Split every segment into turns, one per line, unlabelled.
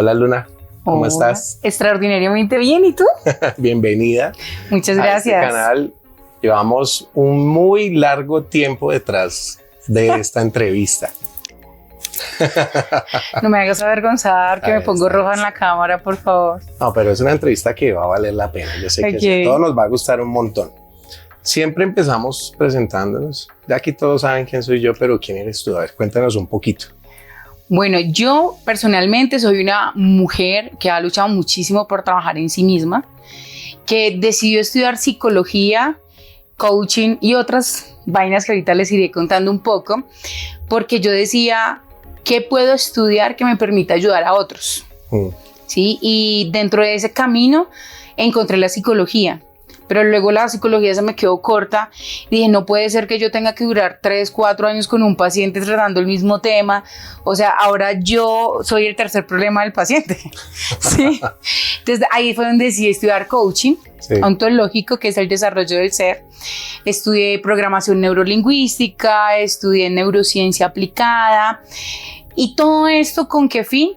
Hola Luna, ¿cómo estás?
Extraordinariamente bien, ¿y tú?
Bienvenida.
Muchas gracias.
A este canal. Llevamos un muy largo tiempo detrás de esta entrevista.
No me hagas avergonzar, que me pongo roja en la cámara, por favor.
No, pero es una entrevista que va a valer la pena. Yo sé que a todos nos va a gustar un montón. Siempre empezamos presentándonos. De aquí todos saben quién soy yo, pero ¿quién eres tú? A ver, cuéntanos un poquito.
Bueno, yo personalmente soy una mujer que ha luchado muchísimo por trabajar en sí misma, que decidió estudiar psicología, coaching y otras vainas que ahorita les iré contando un poco, porque yo decía, ¿qué puedo estudiar que me permita ayudar a otros? ¿Sí? Y dentro de ese camino encontré la psicología. Pero luego la psicología se me quedó corta. Dije, no puede ser que yo tenga que durar 3, 4 años con un paciente tratando el mismo tema. O sea, ahora yo soy el tercer problema del paciente. ¿Sí? Entonces ahí fue donde decidí estudiar coaching ontológico, que es el desarrollo del ser. Estudié programación neurolingüística, estudié neurociencia aplicada. ¿Y todo esto con qué fin?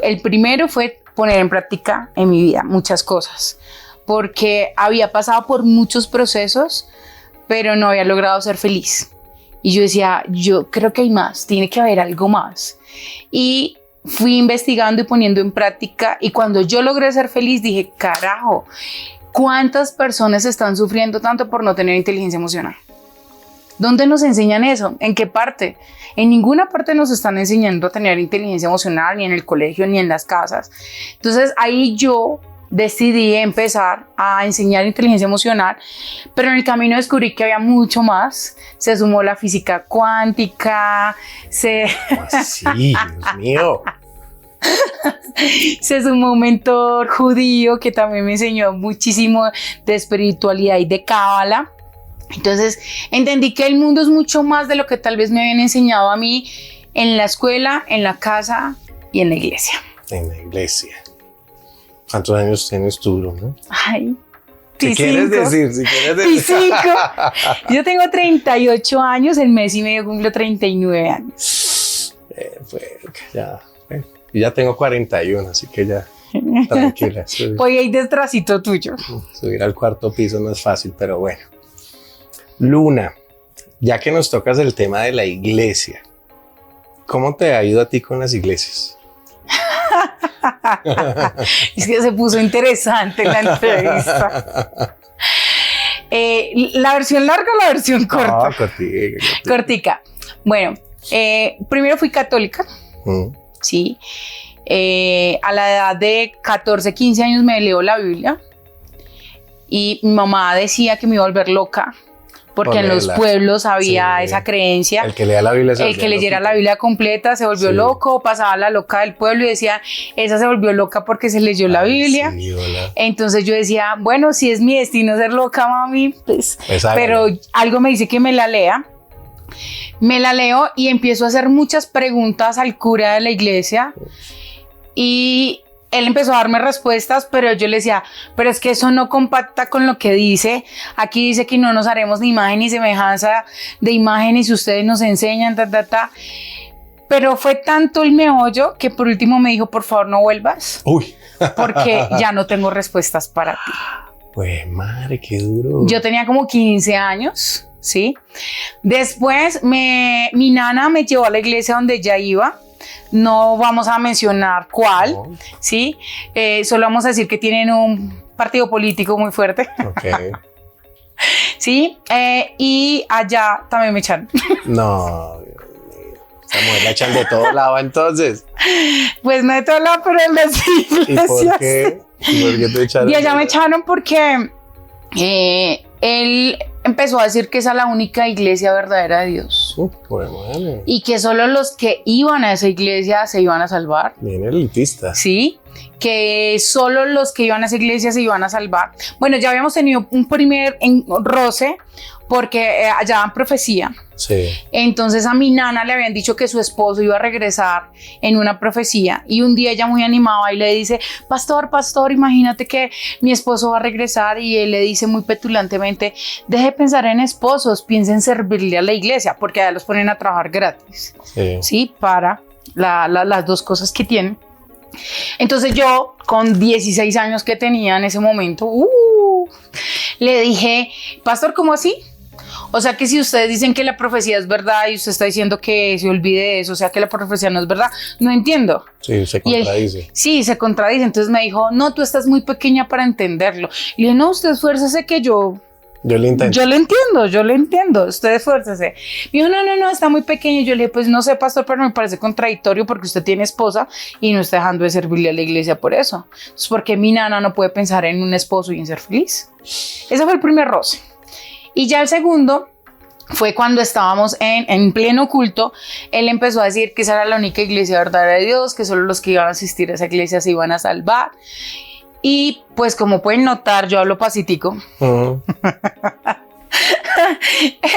El primero fue poner en práctica en mi vida muchas cosas, porque había pasado por muchos procesos, pero no había logrado ser feliz. Y yo decía, yo creo que hay más, tiene que haber algo más. Y fui investigando y poniendo en práctica, y cuando yo logré ser feliz, dije, carajo, ¿cuántas personas están sufriendo tanto por no tener inteligencia emocional? ¿Dónde nos enseñan eso? ¿En qué parte? En ninguna parte nos están enseñando a tener inteligencia emocional, ni en el colegio, ni en las casas. Entonces ahí yo decidí empezar a enseñar inteligencia emocional, pero en el camino descubrí que había mucho más. Se sumó la física cuántica,
Sí, Dios mío.
Se sumó un mentor judío que también me enseñó muchísimo de espiritualidad y de cábala. Entonces entendí que el mundo es mucho más de lo que tal vez me habían enseñado a mí en la escuela, en la casa y en la iglesia.
En la iglesia. ¿Cuántos años tienes tú, no?
Ay,
si quieres decir.
Yo tengo 38 años, el mes y medio cumplo 39 años.
Ya tengo 41, así que ya, tranquila.
Voy ahí detrásito tuyo.
Subir al cuarto piso no es fácil, pero bueno. Luna, ya que nos tocas el tema de la iglesia, ¿cómo te ha ido a ti con las iglesias?
Es que se puso interesante la entrevista. ¿La versión larga o la versión corta? Cortica. Bueno, primero fui católica. Sí. A la edad de 14, 15 años me leo la Biblia. Y mi mamá decía que me iba a volver loca, porque en los pueblos había esa creencia.
El que lea la Biblia
el que leyera la Biblia completa se volvió loco, pasaba la loca del pueblo y decía, esa se volvió loca porque se leyó la Biblia. Entonces yo decía, bueno, si es mi destino ser loca, mami, pues pero algo me dice que me la lea. Me la leo y empiezo a hacer muchas preguntas al cura de la iglesia y él empezó a darme respuestas, pero yo le decía, pero es que eso no compacta con lo que dice. Aquí dice que no nos haremos ni imagen ni semejanza de imagen y si ustedes nos enseñan, Pero fue tanto el meollo que por último me dijo, por favor no vuelvas.
Uy.
Porque ya no tengo respuestas para ti.
Pues madre, qué duro.
Yo tenía como 15 años, ¿sí? Después mi nana me llevó a la iglesia donde ella iba. No vamos a mencionar cuál, ¿sí? Solo vamos a decir que tienen un partido político muy fuerte.
Okay.
¿Sí? Y allá también me echan.
No, esta mujer la echan de todo lado entonces.
Pues no de todo lado, pero en las iglesias.
¿Y por qué? ¿Por qué te echaron?
Y allá me echaron porque él empezó a decir que esa es la única iglesia verdadera de Dios.
Bueno.
Y que solo los que iban a esa iglesia se iban a salvar.
Bien elitista.
Sí, que solo los que iban a esa iglesia se iban a salvar. Bueno, ya habíamos tenido un primer roce porque allá dan profecía.
Sí.
Entonces a mi nana le habían dicho que su esposo iba a regresar en una profecía y un día ella muy animada y le dice, pastor, imagínate que mi esposo va a regresar, y él le dice muy petulantemente, deje de pensar en esposos, piensa en servirle a la iglesia, porque allá los ponen a trabajar gratis, sí, para las dos cosas que tienen. Entonces yo, con 16 años que tenía en ese momento, le dije, pastor, ¿cómo así? O sea que si ustedes dicen que la profecía es verdad y usted está diciendo que se olvide de eso, o sea que la profecía no es verdad, no entiendo.
Sí, se contradice.
Sí, se contradice. Entonces me dijo, no, tú estás muy pequeña para entenderlo. Y le dije, no, usted esfuércese que yo le entiendo, usted esfuércese. Me dijo, no, está muy pequeño. Yo le dije, pues no sé, pastor, pero me parece contradictorio porque usted tiene esposa y no está dejando de servirle a la iglesia por eso. Entonces, ¿por qué mi nana no puede pensar en un esposo y en ser feliz? Ese fue el primer roce. Y ya el segundo fue cuando estábamos en pleno culto. Él empezó a decir que esa era la única iglesia verdadera de Dios, que solo los que iban a asistir a esa iglesia se iban a salvar. Y pues como pueden notar, yo hablo pacífico.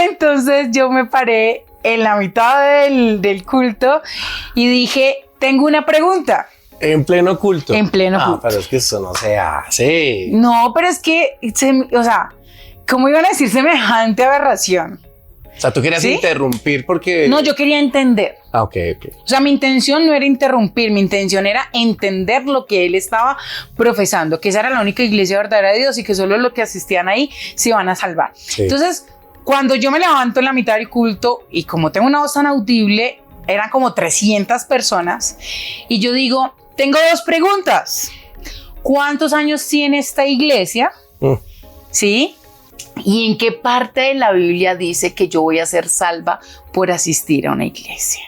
Entonces yo me paré en la mitad del culto y dije, tengo una pregunta.
En pleno culto.
En pleno culto.
Pero es que eso no se hace.
No, pero es que, o sea, ¿cómo iban a decir semejante aberración?
O sea, tú querías interrumpir porque...
No, yo quería entender.
Ok.
O sea, mi intención no era interrumpir, mi intención era entender lo que él estaba profesando, que esa era la única iglesia verdadera de Dios y que solo los que asistían ahí se iban a salvar. Sí. Entonces, cuando yo me levanto en la mitad del culto y como tengo una voz tan audible, eran como 300 personas y yo digo, tengo dos preguntas. ¿Cuántos años tiene esta iglesia? ¿Sí? ¿Y en qué parte de la Biblia dice que yo voy a ser salva por asistir a una iglesia?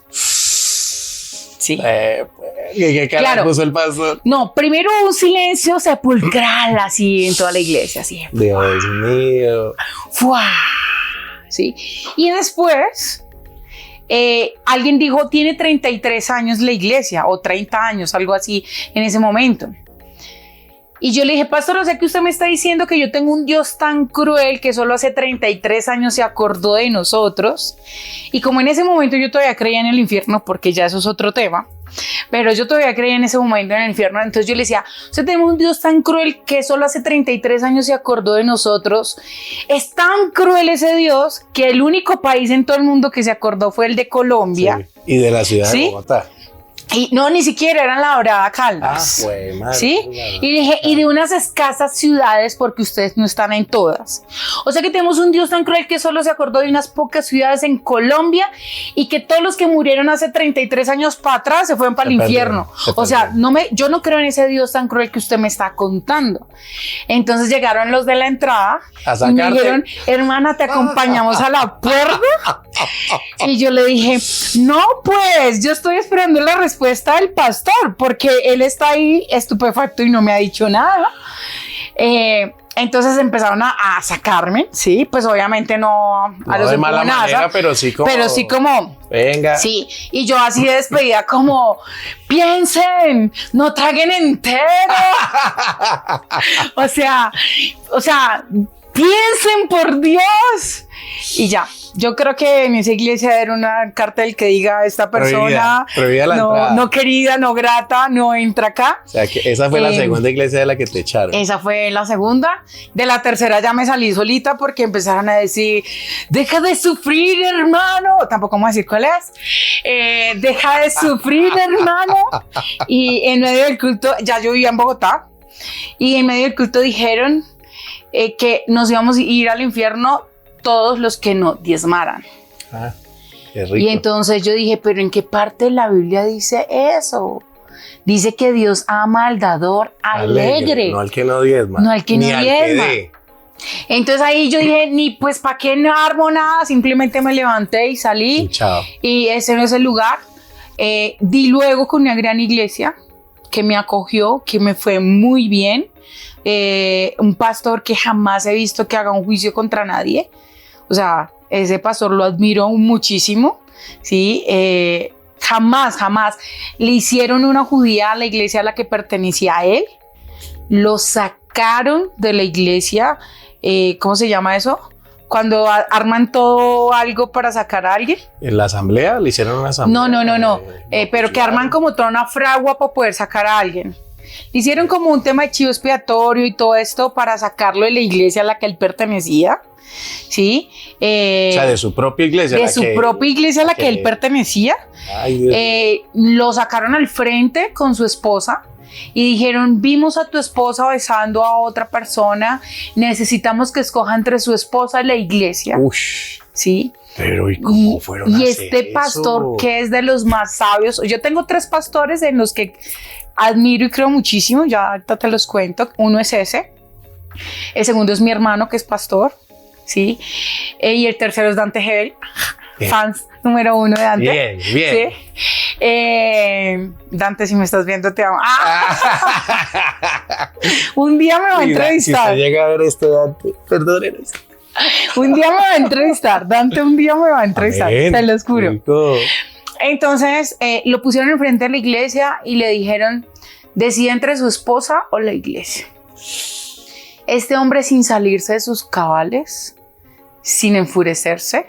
Sí.
¿Qué carajo puso el pastor?
No, primero un silencio sepulcral así en toda la iglesia. Así.
Dios mío.
¡Fua! Sí. Y después alguien dijo, tiene 33 años la iglesia o 30 años, algo así en ese momento. Y yo le dije, pastor, o sea que usted me está diciendo que yo tengo un Dios tan cruel que solo hace 33 años se acordó de nosotros. Y como en ese momento yo todavía creía en el infierno, porque ya eso es otro tema, pero yo todavía creía en ese momento en el infierno, entonces yo le decía, o sea, tenemos un Dios tan cruel que solo hace 33 años se acordó de nosotros. Es tan cruel ese Dios que el único país en todo el mundo que se acordó fue el de Colombia.
Sí. Y de la ciudad de Bogotá.
Y no, ni siquiera eran la Dorada Caldas.
Madre,
¿sí? Y dije, y de unas escasas ciudades, porque ustedes no están en todas. O sea que tenemos un Dios tan cruel que solo se acordó de unas pocas ciudades en Colombia y que todos los que murieron hace 33 años para atrás se fueron para el infierno. O sea, yo no creo en ese Dios tan cruel que usted me está contando. Entonces llegaron los de la entrada y me dijeron, hermana, te acompañamos a la puerta. Y yo le dije, no, pues, yo estoy esperando la respuesta del pastor, porque él está ahí estupefacto y no me ha dicho nada. Entonces empezaron a sacarme, sí, pues obviamente no a los
de mala manera, pero sí como venga. Sí,
y yo así de despedida como, piensen, no traguen entero. o sea, piensen por Dios. Y ya, yo creo que en esa iglesia era una cartel que diga esta persona
prohibida la entrada.
No querida, no grata, no entra acá.
O sea, que esa fue la segunda iglesia de la que te echaron.
Esa fue la segunda. De la tercera ya me salí solita porque empezaron a decir, deja de sufrir, hermano. Tampoco vamos a decir cuál es. Deja de sufrir, hermano. Y en medio del culto, ya yo vivía en Bogotá, y en medio del culto dijeron que nos íbamos a ir al infierno todos los que no diezmaran.
Qué rico.
Y entonces yo dije, pero ¿en qué parte de la Biblia dice eso? Dice que Dios ama al dador alegre.
No al que no diezma.
No al que no diezma. Entonces ahí yo dije, ni pues para qué no armo nada, simplemente me levanté y salí.
Y chao.
Y ese no es el lugar. Di luego con una gran iglesia que me acogió, que me fue muy bien. Un pastor que jamás he visto que haga un juicio contra nadie. O sea, ese pastor lo admiro muchísimo, ¿sí? Jamás le hicieron una judía a la iglesia a la que pertenecía a él. Lo sacaron de la iglesia. ¿Cómo se llama eso? Cuando arman todo algo para sacar a alguien.
¿En la asamblea? ¿Le hicieron una asamblea?
No. Pero que arman como toda una fragua para poder sacar a alguien. Le hicieron como un tema de chivo expiatorio y todo esto para sacarlo de la iglesia a la que él pertenecía, ¿sí?
O sea, de su propia iglesia.
De su propia iglesia a la que él pertenecía.
Ay, Dios.
Lo sacaron al frente con su esposa y dijeron, vimos a tu esposa besando a otra persona, necesitamos que escoja entre su esposa y la iglesia.
Ush.
¿Sí?
Pero ¿y cómo fueron a hacer
este pastor,
eso?
que es de los más sabios, yo tengo 3 pastores en los que admiro y creo muchísimo, ya ahorita te los cuento. Uno es ese, el segundo es mi hermano que es pastor, ¿sí? Y el tercero es Dante Hebel, fans número 1 de Dante.
Bien, bien.
¿Sí? Dante, si me estás viendo, te amo. Un día me va a entrevistar.
Si usted llega a ver esto, Dante, perdónenos.
Un día me va a entrevistar, Dante un día me va a entrevistar,
Amén.
te lo juro.
Rico.
Entonces lo pusieron enfrente de la iglesia y le dijeron, decide entre su esposa o la iglesia. Este hombre, sin salirse de sus cabales, sin enfurecerse,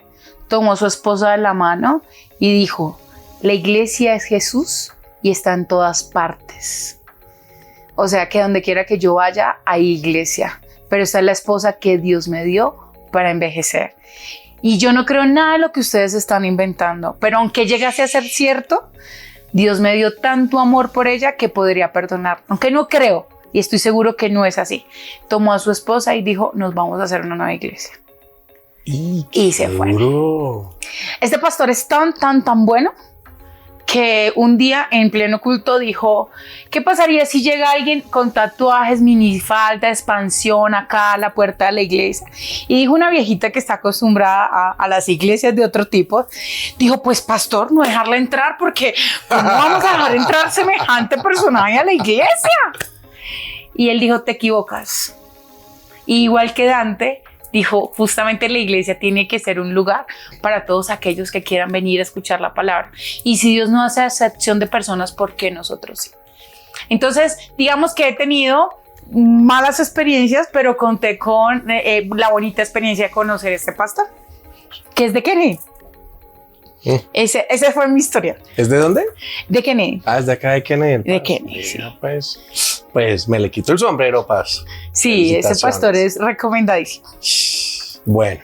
tomó a su esposa de la mano y dijo, la iglesia es Jesús y está en todas partes. O sea que donde quiera que yo vaya, hay iglesia, pero esta es la esposa que Dios me dio para envejecer. Y yo no creo nada de lo que ustedes están inventando, pero aunque llegase a ser cierto, Dios me dio tanto amor por ella que podría perdonar, aunque no creo, y estoy seguro que no es así. Tomó a su esposa y dijo, nos vamos a hacer una nueva iglesia. Y se fue. Este pastor es tan bueno que un día en pleno culto dijo, ¿qué pasaría si llega alguien con tatuajes, minifalda, expansión acá a la puerta de la iglesia? Y dijo una viejita que está acostumbrada a las iglesias de otro tipo, dijo, pues pastor, no dejarla entrar porque pues, no vamos a dejar entrar semejante personaje a la iglesia. Y él dijo, te equivocas. Y igual que Dante, dijo, justamente la iglesia tiene que ser un lugar para todos aquellos que quieran venir a escuchar la palabra. Y si Dios no hace acepción de personas, ¿por qué nosotros sí? Entonces, digamos que he tenido malas experiencias, pero conté con la bonita experiencia de conocer a este pastor, que es de Kennedy. Esa fue mi historia.
¿Es de dónde?
De Kennedy.
Es de acá de Kennedy.
De Kennedy, sí.
Pues me le quito el sombrero, Paz.
Sí, ese pastor es recomendadísimo.
Bueno,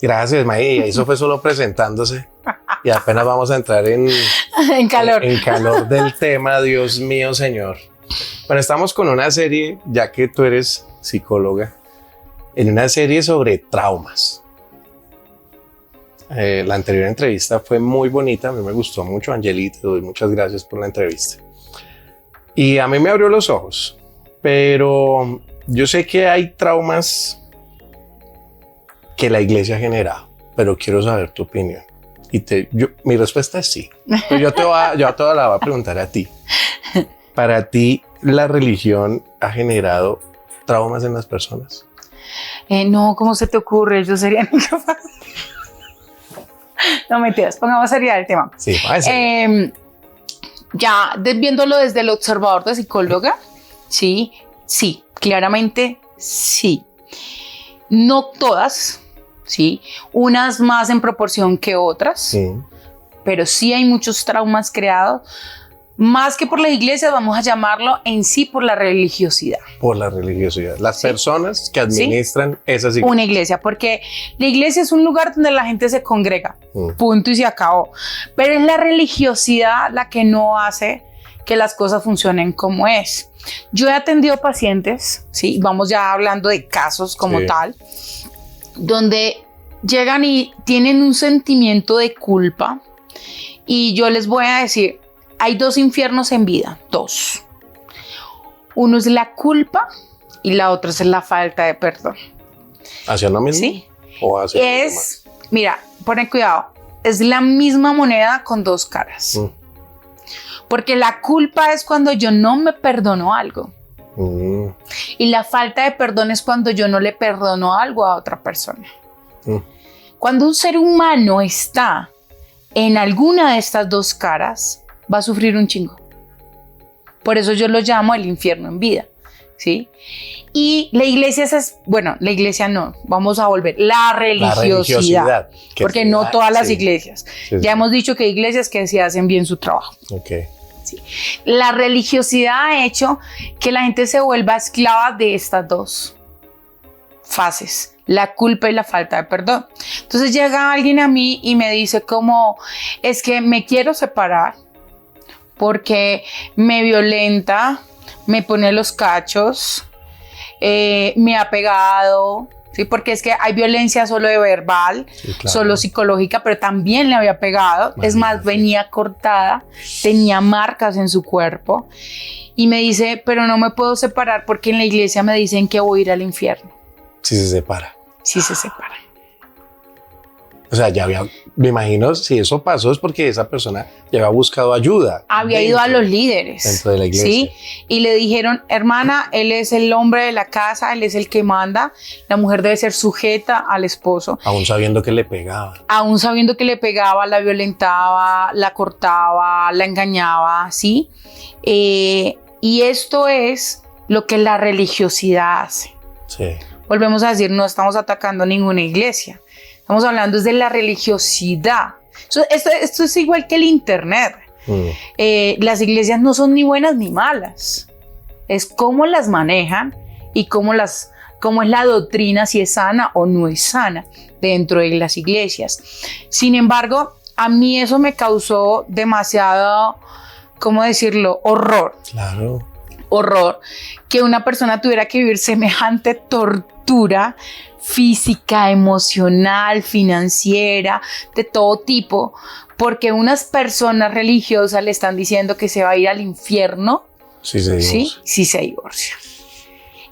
gracias, María. Eso fue solo presentándose y apenas vamos a entrar en
calor.
En calor del tema, Dios mío, Señor. Bueno, estamos con una serie, ya que tú eres psicóloga, en una serie sobre traumas. La anterior entrevista fue muy bonita, a mí me gustó mucho, Angelita, te doy muchas gracias por la entrevista. Y a mí me abrió los ojos, pero yo sé que hay traumas que la iglesia ha generado, pero quiero saber tu opinión. Mi respuesta es sí. Pero yo te la voy a preguntar a ti. Para ti, ¿la religión ha generado traumas en las personas?
No, ¿cómo se te ocurre? Yo sería incapaz. No mentiras, pongamos seriedad el tema.
Sí,
ya viéndolo desde el observador de psicóloga, sí, claramente sí. No todas, sí, unas más en proporción que otras, sí. Pero sí hay muchos traumas creados, más que por la iglesia, vamos a llamarlo en sí por la religiosidad. Por la religiosidad. Las personas que administran esas iglesias. Una iglesia, porque la iglesia es un lugar donde la gente se congrega, punto y se acabó. Pero es la religiosidad la que no hace que las cosas funcionen como es. Yo he atendido pacientes, sí, vamos ya hablando de casos como tal, donde llegan y tienen un sentimiento de culpa y yo les voy a decir, hay 2 infiernos en vida, 2. Uno es la culpa y la otra es la falta de perdón. ¿Hacia lo mismo? Sí. ¿O hacia mira, ponen cuidado, es la misma moneda con 2 caras. Porque la culpa es cuando yo no me perdono algo. Y la falta de perdón es cuando yo no le perdono algo a otra persona. Cuando un ser humano está en alguna de estas 2 caras, va a sufrir un chingo. Por eso yo lo llamo el infierno en vida, ¿sí? Y la iglesia la iglesia no, vamos a volver, la religiosidad porque no todas las iglesias. Ya hemos dicho que hay iglesias que sí hacen bien su trabajo. ¿Sí? Sí. La religiosidad ha hecho que la gente se vuelva esclava de estas dos fases, la culpa y la falta de perdón. Entonces llega alguien a mí y me dice como, es que me quiero separar porque me violenta, me pone los cachos, me ha pegado, ¿sí? Porque es que hay violencia solo de verbal, sí, claro, solo psicológica, pero también le había pegado. Imagínate. Es más, venía cortada, tenía marcas en su cuerpo y me dice, pero no me puedo separar porque en la iglesia me dicen que voy a ir al infierno.
Si se separa.
Si se separa.
O sea, ya había, me imagino, si eso pasó es porque esa persona ya había buscado ayuda.
Había ido a los líderes.
Dentro de la iglesia.
¿Sí? Y le dijeron, hermana, él es el hombre de la casa, él es el que manda, la mujer debe ser sujeta al esposo.
Aún sabiendo que le pegaba.
Aún sabiendo que le pegaba, la violentaba, la cortaba, la engañaba, ¿sí? Y esto es lo que la religiosidad hace.
Sí.
Volvemos a decir, no estamos atacando ninguna iglesia. Estamos hablando de la religiosidad. Esto es igual que el internet. Las iglesias no son ni buenas ni malas. Es cómo las manejan y cómo es la doctrina, si es sana o no es sana dentro de las iglesias. Sin embargo, a mí eso me causó demasiado, ¿cómo decirlo? Horror.
Claro.
Horror que una persona tuviera que vivir semejante tortura física, emocional, financiera, de todo tipo, porque unas personas religiosas le están diciendo que se va a ir al infierno
si se divorcia.
¿Sí? Si se divorcia.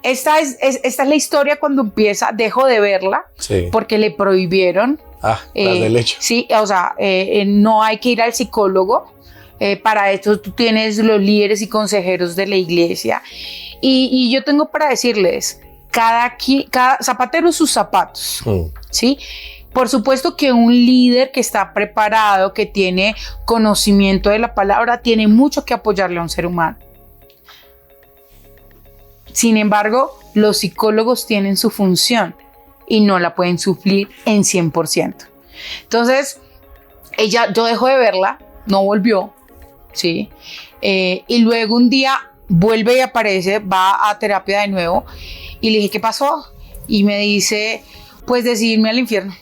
Esta es la historia cuando empieza, dejo de verla, sí, porque le prohibieron.
Las del hecho.
Sí, o sea, no hay que ir al psicólogo. Para esto tú tienes los líderes y consejeros de la iglesia. Y yo tengo para decirles, cada zapatero sus zapatos, ¿sí? Por supuesto que un líder que está preparado, que tiene conocimiento de la palabra, tiene mucho que apoyarle a un ser humano. Sin embargo, los psicólogos tienen su función y no la pueden suplir en 100%. Entonces, yo dejo de verla, no volvió, ¿sí? Y luego un día vuelve y aparece, va a terapia de nuevo y le dije, ¿qué pasó? Y me dice, pues decidirme al infierno.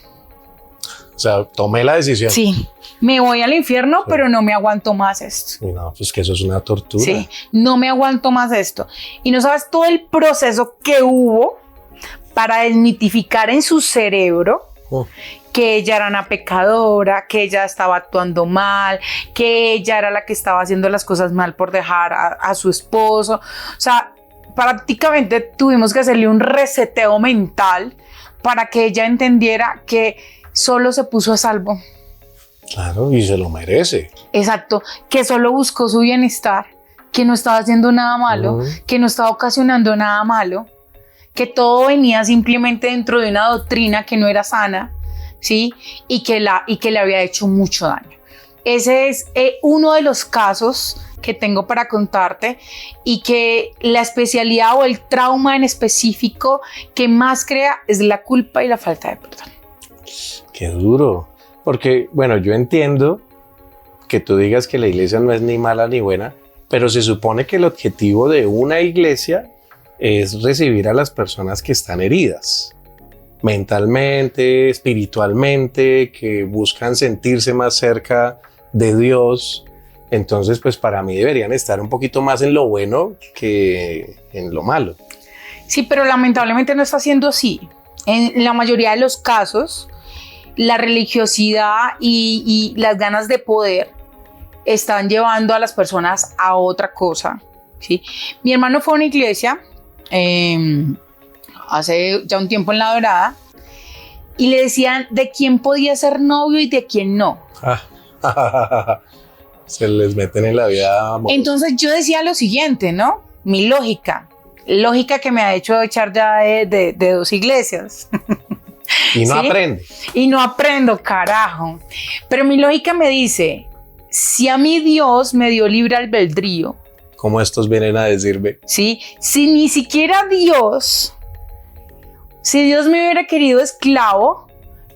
O sea, tomé la decisión.
Sí, me voy al infierno, sí, pero no me aguanto más esto.
Y no, pues que eso es una tortura.
Sí, no me aguanto más esto. Y no sabes todo el proceso que hubo para desmitificar en su cerebro que ella era una pecadora, que ella estaba actuando mal, que ella era la que estaba haciendo las cosas mal por dejar a su esposo. O sea, prácticamente tuvimos que hacerle un reseteo mental para que ella entendiera que solo se puso a salvo.
Claro, y se lo merece.
Exacto, que solo buscó su bienestar, que no estaba haciendo nada malo, que no estaba ocasionando nada malo, que todo venía simplemente dentro de una doctrina que no era sana, ¿sí? Y que le había hecho mucho daño. Ese es uno de los casos que tengo para contarte y que la especialidad o el trauma en específico que más crea es la culpa y la falta de perdón.
Qué duro, porque bueno, yo entiendo que tú digas que la iglesia no es ni mala ni buena, pero se supone que el objetivo de una iglesia es recibir a las personas que están heridas, mentalmente, espiritualmente, que buscan sentirse más cerca de Dios. Entonces, pues para mí deberían estar un poquito más en lo bueno que en lo malo.
Sí, pero lamentablemente no está siendo así. En la mayoría de los casos, la religiosidad y las ganas de poder están llevando a las personas a otra cosa, ¿sí? Mi hermano fue a una iglesia hace ya un tiempo en La Dorada y le decían de quién podía ser novio y de quién no.
Se les meten en la vida amorosa.
Entonces yo decía lo siguiente, ¿no? Mi lógica que me ha hecho echar ya de 2 iglesias.
Y no
¿sí?
aprende.
Y no aprendo, carajo. Pero mi lógica me dice, si a mí Dios me dio libre albedrío,
como estos vienen a decirme.
¿sí? Si ni siquiera Dios, si Dios me hubiera querido esclavo,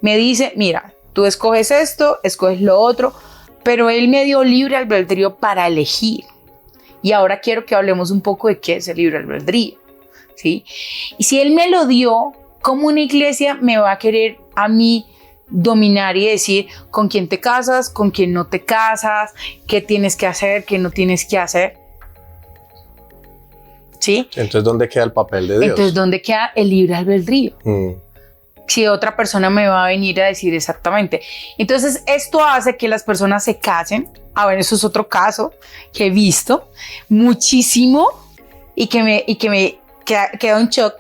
me dice, mira, tú escoges esto, escoges lo otro, pero Él me dio libre albedrío para elegir. Y ahora quiero que hablemos un poco de qué es el libre albedrío, ¿sí? Y si Él me lo dio, ¿cómo una iglesia me va a querer a mí dominar y decir con quién te casas, con quién no te casas, qué tienes que hacer, qué no tienes que hacer? ¿Sí?
Entonces, ¿dónde queda el papel de Dios?
Entonces, ¿dónde queda el libre albedrío? Si otra persona me va a venir a decir exactamente. Entonces, esto hace que las personas se casen. A ver, eso es otro caso que he visto muchísimo y que me queda en shock.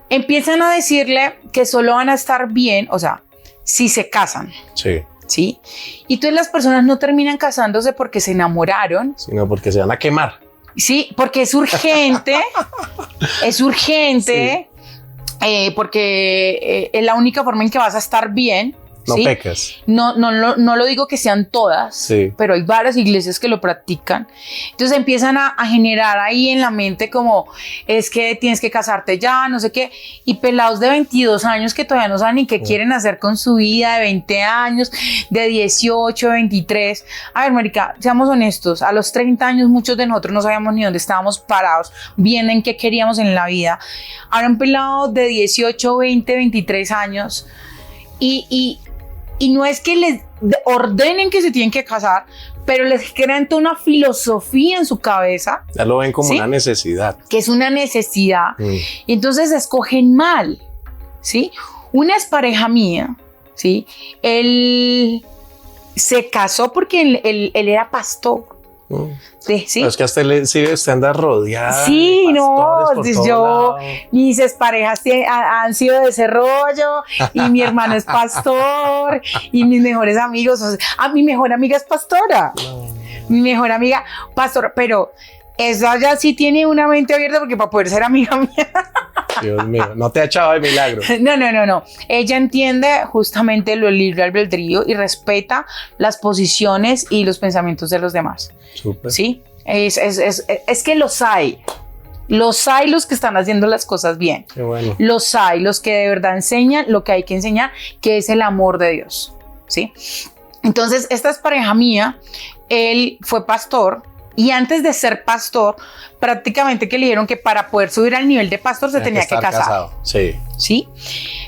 Empiezan a decirle que solo van a estar bien, o sea, si se casan.
Sí.
¿Sí? Y entonces las personas no terminan casándose porque se enamoraron,
sino porque se van a quemar.
Sí, porque es urgente, es urgente, sí. Porque es la única forma en que vas a estar bien.
No
¿sí?
pecas.
No lo digo que sean todas,
sí.
pero hay varias iglesias que lo practican. Entonces empiezan a generar ahí en la mente como es que tienes que casarte ya, no sé qué. Y pelados de 22 años que todavía no saben ni qué quieren hacer con su vida, de 20 años, de 18, 23. A ver, marica, seamos honestos. A los 30 años muchos de nosotros no sabíamos ni dónde estábamos parados, bien en qué queríamos en la vida. Ahora un pelado de 18, 20, 23 años y no es que les ordenen que se tienen que casar, pero les crean toda una filosofía en su cabeza.
Ya lo ven como
¿sí?
una necesidad.
Que es una necesidad. Y entonces escogen mal, ¿sí? Una expareja mía, ¿sí? Él se casó porque él era pastor. ¿Sí?
Es que hasta usted anda rodeada.
Sí, no,
yo,
mis exparejas han sido de ese rollo y mi hermano es pastor y mis mejores amigos, o sea, mi mejor amiga es pastora, mi mejor amiga pastora, pero esa ya sí tiene una mente abierta porque para poder ser amiga mía.
Dios mío, no te ha echado de milagro.
No. Ella entiende justamente lo libre albedrío y respeta las posiciones y los pensamientos de los demás.
Súper.
Sí, es que los hay los que están haciendo las cosas bien.
Qué bueno.
Los hay, los que de verdad enseñan lo que hay que enseñar, que es el amor de Dios. ¿Sí? Entonces, esta es pareja mía, él fue pastor. Y antes de ser pastor, prácticamente que le dijeron que para poder subir al nivel de pastor se tenía que casar. Casado.
Sí.
¿Sí?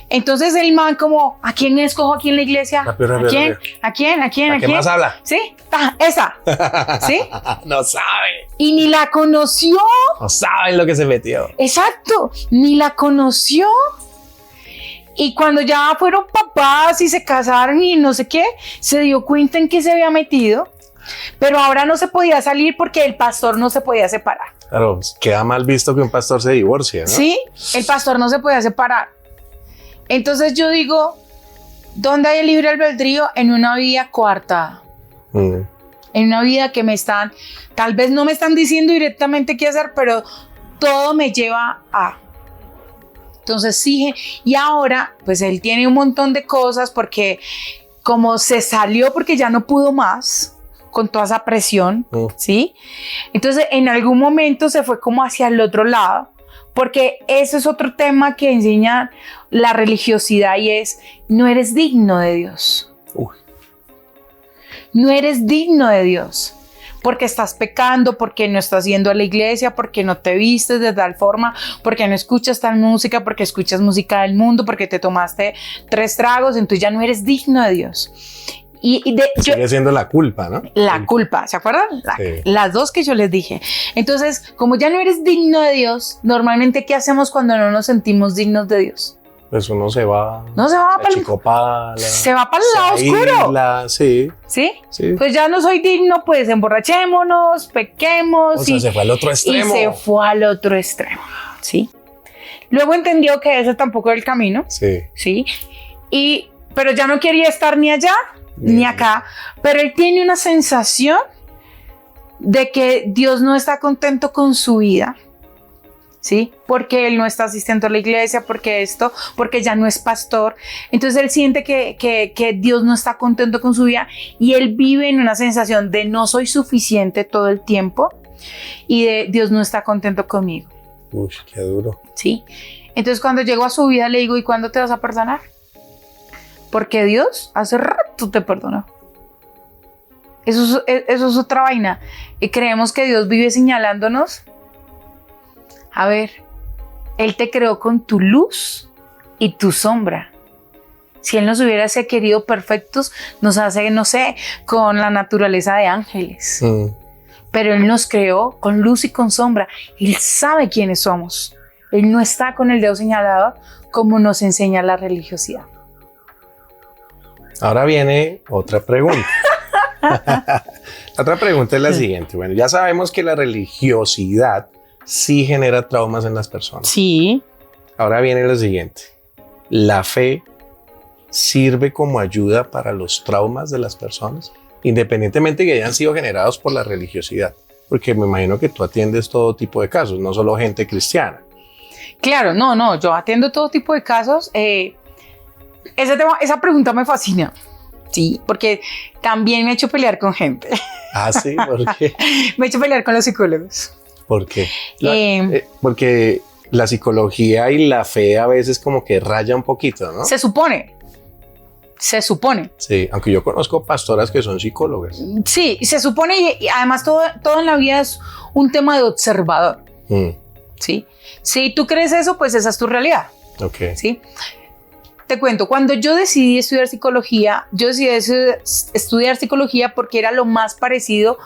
Entonces el man como, ¿a quién escojo aquí en la iglesia?
Rápido.
¿A quién? ¿A
qué más habla?
¿Sí? Esa. ¿Sí?
No sabe.
Y ni la conoció.
No sabe lo que se metió.
Exacto. Ni la conoció. Y cuando ya fueron papás y se casaron y no sé qué, se dio cuenta en qué se había metido. Pero ahora no se podía salir porque el pastor no se podía separar.
Claro, queda mal visto que un pastor se divorcie, ¿no?
Sí, el pastor no se podía separar. Entonces yo digo, ¿dónde hay el libre albedrío? En una vida coartada. En una vida que tal vez no me están diciendo directamente qué hacer, pero todo me lleva a... Entonces sí, y ahora pues él tiene un montón de cosas porque como se salió porque ya no pudo más con toda esa presión, ¿sí? Entonces en algún momento se fue como hacia el otro lado, porque eso es otro tema que enseña la religiosidad y es, no eres digno de Dios. No eres digno de Dios, porque estás pecando, porque no estás yendo a la iglesia, porque no te vistes de tal forma, porque no escuchas tal música, porque escuchas música del mundo, porque te tomaste 3 tragos, entonces ya no eres digno de Dios.
Sigue siendo la culpa, ¿no?
La culpa, ¿se acuerdan?
Sí.
Las dos que yo les dije. Entonces, como ya no eres digno de Dios, normalmente, ¿qué hacemos cuando no nos sentimos dignos de Dios?
Pues uno se va.
No se va para
se
va para el lado oscuro.
Sí.
¿Sí? Pues ya no soy digno, pues emborrachémonos, pequemos.
O sea, se fue al otro extremo.
Y se fue al otro extremo, ¿sí? Luego entendió que ese tampoco era el camino.
Sí.
Pero ya no quería estar ni allá ni acá, pero él tiene una sensación de que Dios no está contento con su vida, ¿sí? Porque él no está asistiendo a la iglesia, porque ya no es pastor. Entonces él siente que Dios no está contento con su vida y él vive en una sensación de no soy suficiente todo el tiempo y de Dios no está contento conmigo.
Uy, qué duro.
¿Sí? Entonces cuando llego a su vida le digo, ¿y cuándo te vas a perdonar? Porque Dios hace rato te perdonó. Eso es otra vaina. Y creemos que Dios vive señalándonos. A ver, Él te creó con tu luz y tu sombra. Si Él nos hubiese querido perfectos, nos hace, no sé, con la naturaleza de ángeles. Pero Él nos creó con luz y con sombra. Él sabe quiénes somos. Él no está con el dedo señalado como nos enseña la religiosidad.
Ahora viene otra pregunta. Otra pregunta es la siguiente. Bueno, ya sabemos que la religiosidad sí genera traumas en las personas.
Sí.
Ahora viene lo siguiente. ¿La fe sirve como ayuda para los traumas de las personas, independientemente que hayan sido generados por la religiosidad? Porque me imagino que tú atiendes todo tipo de casos, no solo gente cristiana.
Claro, no, yo atiendo todo tipo de casos. Esa pregunta me fascina, sí, porque también me he hecho pelear con gente.
Ah, sí, ¿por qué?
Me he hecho pelear con los psicólogos.
¿Por qué? Porque la psicología y la fe a veces como que raya un poquito, ¿no?
Se supone.
Sí, aunque yo conozco pastoras que son psicólogas.
Sí, se supone y además todo en la vida es un tema de observador. ¿Sí? Si tú crees eso, pues esa es tu realidad.
Ok.
¿Sí? Te cuento, cuando yo decidí estudiar psicología, porque era lo más parecido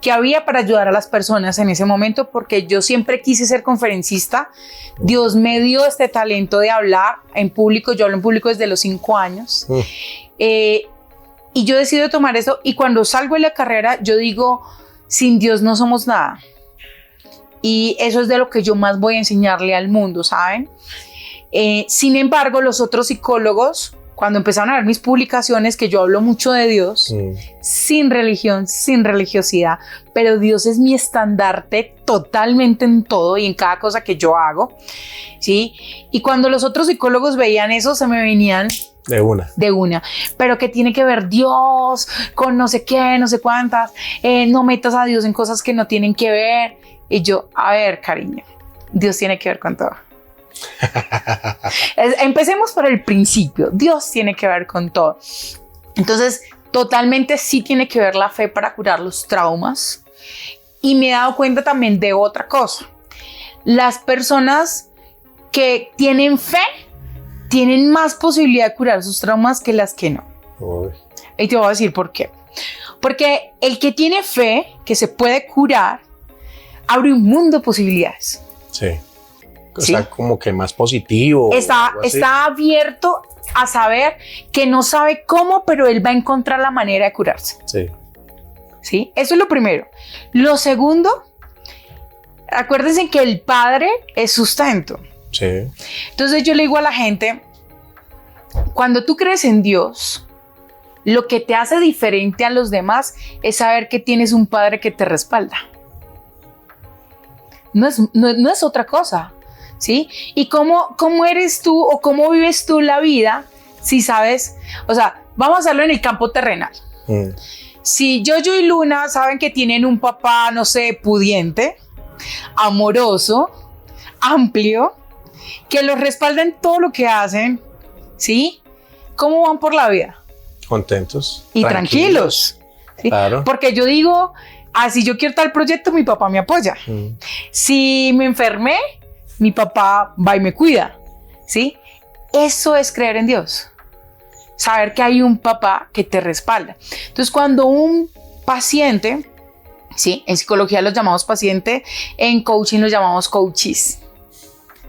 que había para ayudar a las personas en ese momento, porque yo siempre quise ser conferencista. Dios me dio este talento de hablar en público. Yo hablo en público desde los 5 años. Y yo decido tomar eso. Y cuando salgo de la carrera, yo digo, sin Dios no somos nada. Y eso es de lo que yo más voy a enseñarle al mundo, ¿saben? Sin embargo, los otros psicólogos, cuando empezaron a ver mis publicaciones, que yo hablo mucho de Dios, sin religión, sin religiosidad, pero Dios es mi estandarte totalmente en todo y en cada cosa que yo hago, ¿sí? Y cuando los otros psicólogos veían eso, se me venían
de una.
Pero ¿qué tiene que ver Dios con no sé qué, no sé cuántas? No metas a Dios en cosas que no tienen que ver. Y yo, a ver, cariño, Dios tiene que ver con todo. Empecemos por el principio. Dios tiene que ver con todo. Entonces, totalmente sí tiene que ver la fe para curar los traumas. Y me he dado cuenta también de otra cosa. Las personas que tienen fe tienen más posibilidad de curar sus traumas que las que no. Y te voy a decir por qué. Porque el que tiene fe, que se puede curar, abre un mundo de posibilidades.
Sí. O sea, como que más positivo.
Está abierto a saber que no sabe cómo, pero él va a encontrar la manera de curarse.
Sí.
¿Sí? Eso es lo primero. Lo segundo, acuérdense que el Padre es sustento.
Sí.
Entonces yo le digo a la gente, cuando tú crees en Dios, lo que te hace diferente a los demás es saber que tienes un Padre que te respalda. No es otra cosa. ¿Sí? ¿Y cómo eres tú o cómo vives tú la vida si sabes? O sea, vamos a hacerlo en el campo terrenal. Si yo y Luna saben que tienen un papá, no sé, pudiente, amoroso, amplio, que los respalda en todo lo que hacen, ¿sí? ¿Cómo van por la vida?
Contentos.
Y tranquilos. ¿Sí?
Claro.
Porque yo digo, si yo quiero tal proyecto, mi papá me apoya. Si me enfermé, mi papá va y me cuida, ¿sí? Eso es creer en Dios. Saber que hay un papá que te respalda. Entonces, cuando un paciente, ¿sí? En psicología los llamamos paciente, en coaching los llamamos coaches,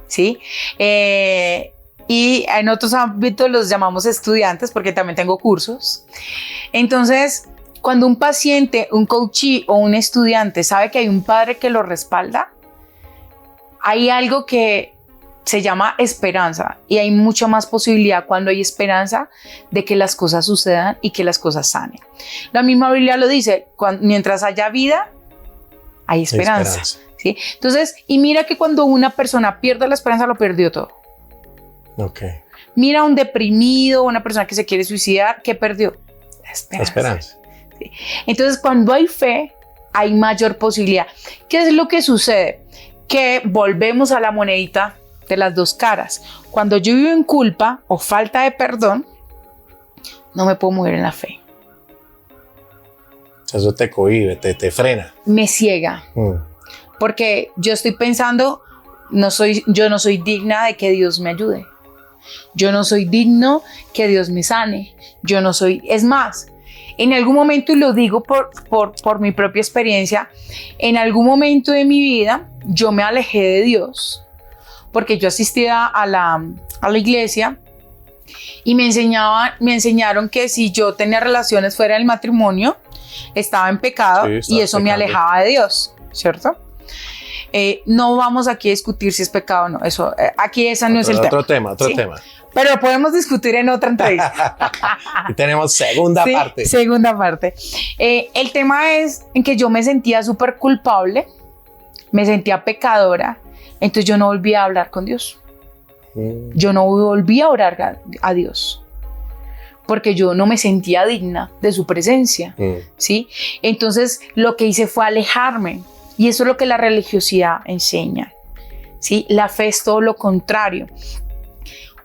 ¿sí? Y en otros ámbitos los llamamos estudiantes, porque también tengo cursos. Entonces, cuando un paciente, un coachee o un estudiante sabe que hay un padre que lo respalda, hay algo que se llama esperanza y hay mucha más posibilidad cuando hay esperanza de que las cosas sucedan y que las cosas sanen. La misma Biblia lo dice, mientras haya vida, hay esperanza. ¿Sí? Entonces, y mira que cuando una persona pierde la esperanza, lo perdió todo.
Okay.
Mira a un deprimido, una persona que se quiere suicidar, ¿qué perdió? La esperanza. ¿Sí? Entonces, cuando hay fe, hay mayor posibilidad. ¿Qué es lo que sucede? Que volvemos a la monedita de las dos caras. Cuando yo vivo en culpa o falta de perdón, no me puedo mover en la fe.
Eso te cohíbe, te frena.
me ciega, porque yo estoy pensando, yo no soy digna de que Dios me ayude. Yo no soy digno que Dios me sane. Yo no soy, es más, en algún momento, y lo digo por mi propia experiencia, en algún momento de mi vida yo me alejé de Dios porque yo asistía a la iglesia y me enseñaron que si yo tenía relaciones fuera del matrimonio estaba en pecado, y eso me alejaba de Dios, ¿cierto? No vamos aquí a discutir si es pecado o no, eso, aquí esa no es el tema.
Otro tema.
Pero lo podemos discutir en otra entrevista.
Y tenemos segunda parte.
Segunda parte. El tema es en que yo me sentía súper culpable, me sentía pecadora, entonces yo no volví a hablar con Dios. Yo no volví a orar a Dios, porque yo no me sentía digna de su presencia, ¿sí? Entonces lo que hice fue alejarme. Y eso es lo que la religiosidad enseña, ¿sí? La fe es todo lo contrario.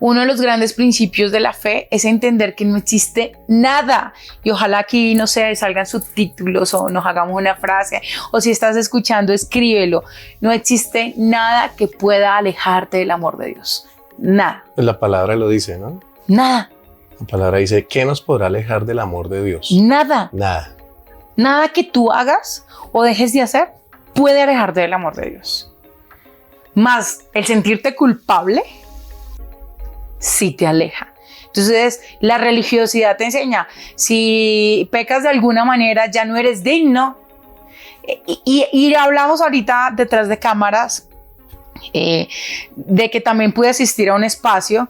Uno de los grandes principios de la fe es entender que no existe nada, y ojalá aquí, no sé, salgan subtítulos o nos hagamos una frase, o si estás escuchando, escríbelo. No existe nada que pueda alejarte del amor de Dios. Nada.
Pues la palabra lo dice, ¿no?
Nada.
La palabra dice, ¿qué nos podrá alejar del amor de Dios?
Nada.
Nada.
Nada que tú hagas o dejes de hacer puede alejarte del amor de Dios. Más el sentirte culpable sí te aleja. Entonces la religiosidad te enseña, si pecas de alguna manera ya no eres digno. Y hablamos ahorita detrás de cámaras de que también pude asistir a un espacio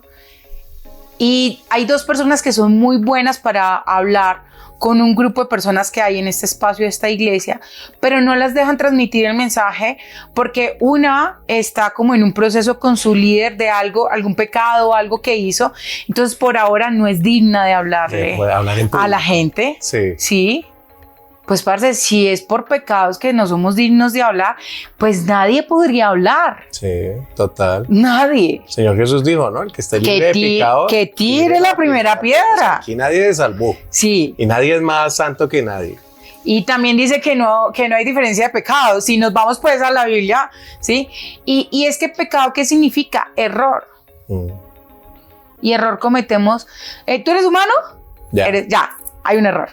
y hay dos personas que son muy buenas para hablar con un grupo de personas que hay en este espacio de esta iglesia, pero no las dejan transmitir el mensaje porque una está como en un proceso con su líder de algún pecado, algo que hizo, entonces por ahora no es digna de hablarle a la gente. Sí. Pues parce, si es por pecados que no somos dignos de hablar, pues nadie podría hablar.
Sí, total.
Nadie.
El Señor Jesús dijo, ¿no? El que esté libre de pecado,
que tire la primera piedra.
Aquí nadie se salvó.
Sí.
Y nadie es más santo que nadie.
Y también dice que no hay diferencia de pecado. Si nos vamos pues a la Biblia, ¿sí? Y es que pecado, ¿qué significa? Error. Y error cometemos. ¿Tú eres humano?
Ya.
Ya, hay un error.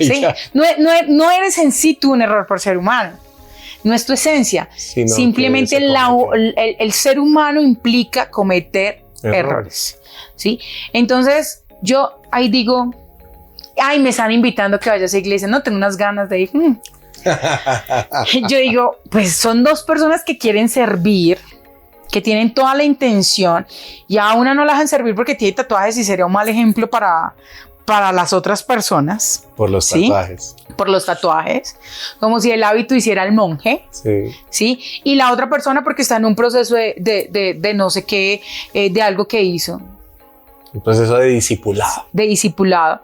¿Sí? No eres en sí tú un error por ser humano. No es tu esencia. Simplemente el ser humano implica cometer errores. ¿Sí? Entonces yo ahí digo, ay, me están invitando a que vaya a esa iglesia. No tengo unas ganas de ir. Yo digo, pues son dos personas que quieren servir, que tienen toda la intención, y a una no la dejan servir porque tiene tatuajes y sería un mal ejemplo para las otras personas.
Por los tatuajes.
Por los tatuajes. Como si el hábito hiciera el monje. Sí. Y la otra persona porque está en un proceso de no sé qué, de algo que hizo.
Un proceso de discipulado.
De discipulado.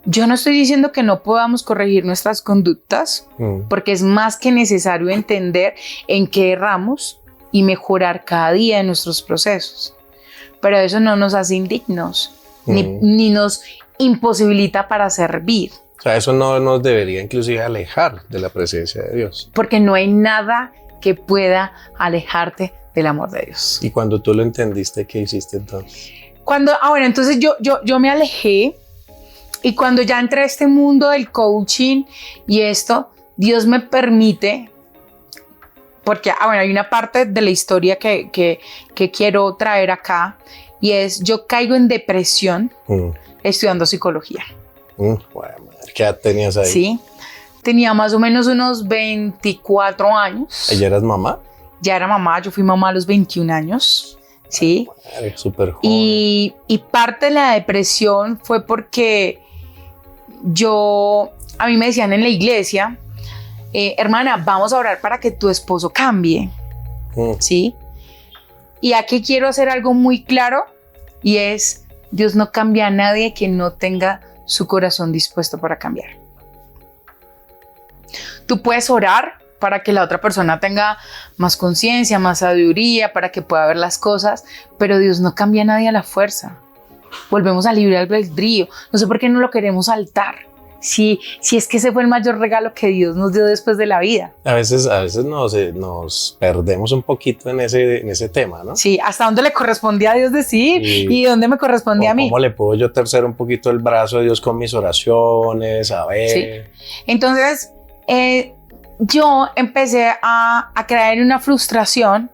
Yo no estoy diciendo que no podamos corregir nuestras conductas, porque es más que necesario entender en qué erramos y mejorar cada día en nuestros procesos. Pero eso no nos hace indignos, ni nos imposibilita para servir.
O sea, eso no nos debería inclusive alejar de la presencia de Dios.
Porque no hay nada que pueda alejarte del amor de Dios.
Y cuando tú lo entendiste, ¿qué hiciste entonces?
Bueno, entonces yo me alejé, y cuando ya entré a este mundo del coaching y esto, Dios me permite, porque hay una parte de la historia que quiero traer acá, y es, yo caigo en depresión estudiando psicología.
Bueno, ¿qué edad tenías ahí?
Sí, tenía más o menos unos 24 años.
¿Ya eras mamá?
Ya era mamá, yo fui mamá a los 21 años. Sí.
Eres súper joven.
Y parte de la depresión fue porque a mí me decían en la iglesia, hermana, vamos a orar para que tu esposo cambie. ¿Sí? Y aquí quiero hacer algo muy claro, y es, Dios no cambia a nadie que no tenga su corazón dispuesto para cambiar. Tú puedes orar para que la otra persona tenga más conciencia, más sabiduría, para que pueda ver las cosas, pero Dios no cambia a nadie a la fuerza. Volvemos al libre albedrío. No sé por qué no lo queremos saltar, si es que ese fue el mayor regalo que Dios nos dio después de la vida.
A veces nos perdemos un poquito en ese tema, ¿no?
Sí, hasta dónde le correspondía a Dios decir y dónde me correspondía a mí.
¿Cómo le puedo yo tercer un poquito el brazo de Dios con mis oraciones? A ver.
Sí. Entonces, yo empecé a crear una frustración.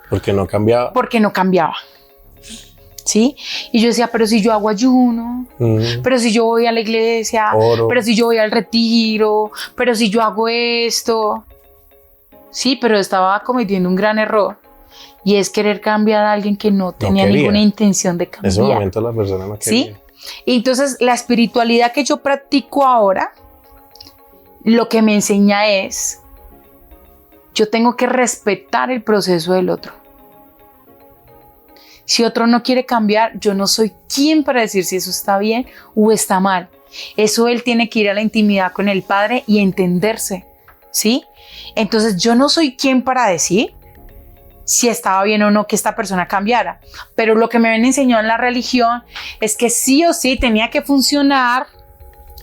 Porque no cambiaba.
Porque no cambiaba. ¿Sí? Y yo decía, pero si yo hago ayuno, pero si yo voy a la iglesia,
oro,
pero si yo voy al retiro, pero si yo hago esto. Sí, pero estaba cometiendo un gran error. Y es querer cambiar a alguien que no tenía ninguna intención de cambiar.
En ese momento la persona no quería.
¿Sí? Y entonces la espiritualidad que yo practico ahora, lo que me enseña es, yo tengo que respetar el proceso del otro. Si otro no quiere cambiar, yo no soy quien para decir si eso está bien o está mal. Eso él tiene que ir a la intimidad con el Padre y entenderse, ¿sí? Entonces yo no soy quien para decir si estaba bien o no que esta persona cambiara. Pero lo que me habían enseñado en la religión es que sí o sí tenía que funcionar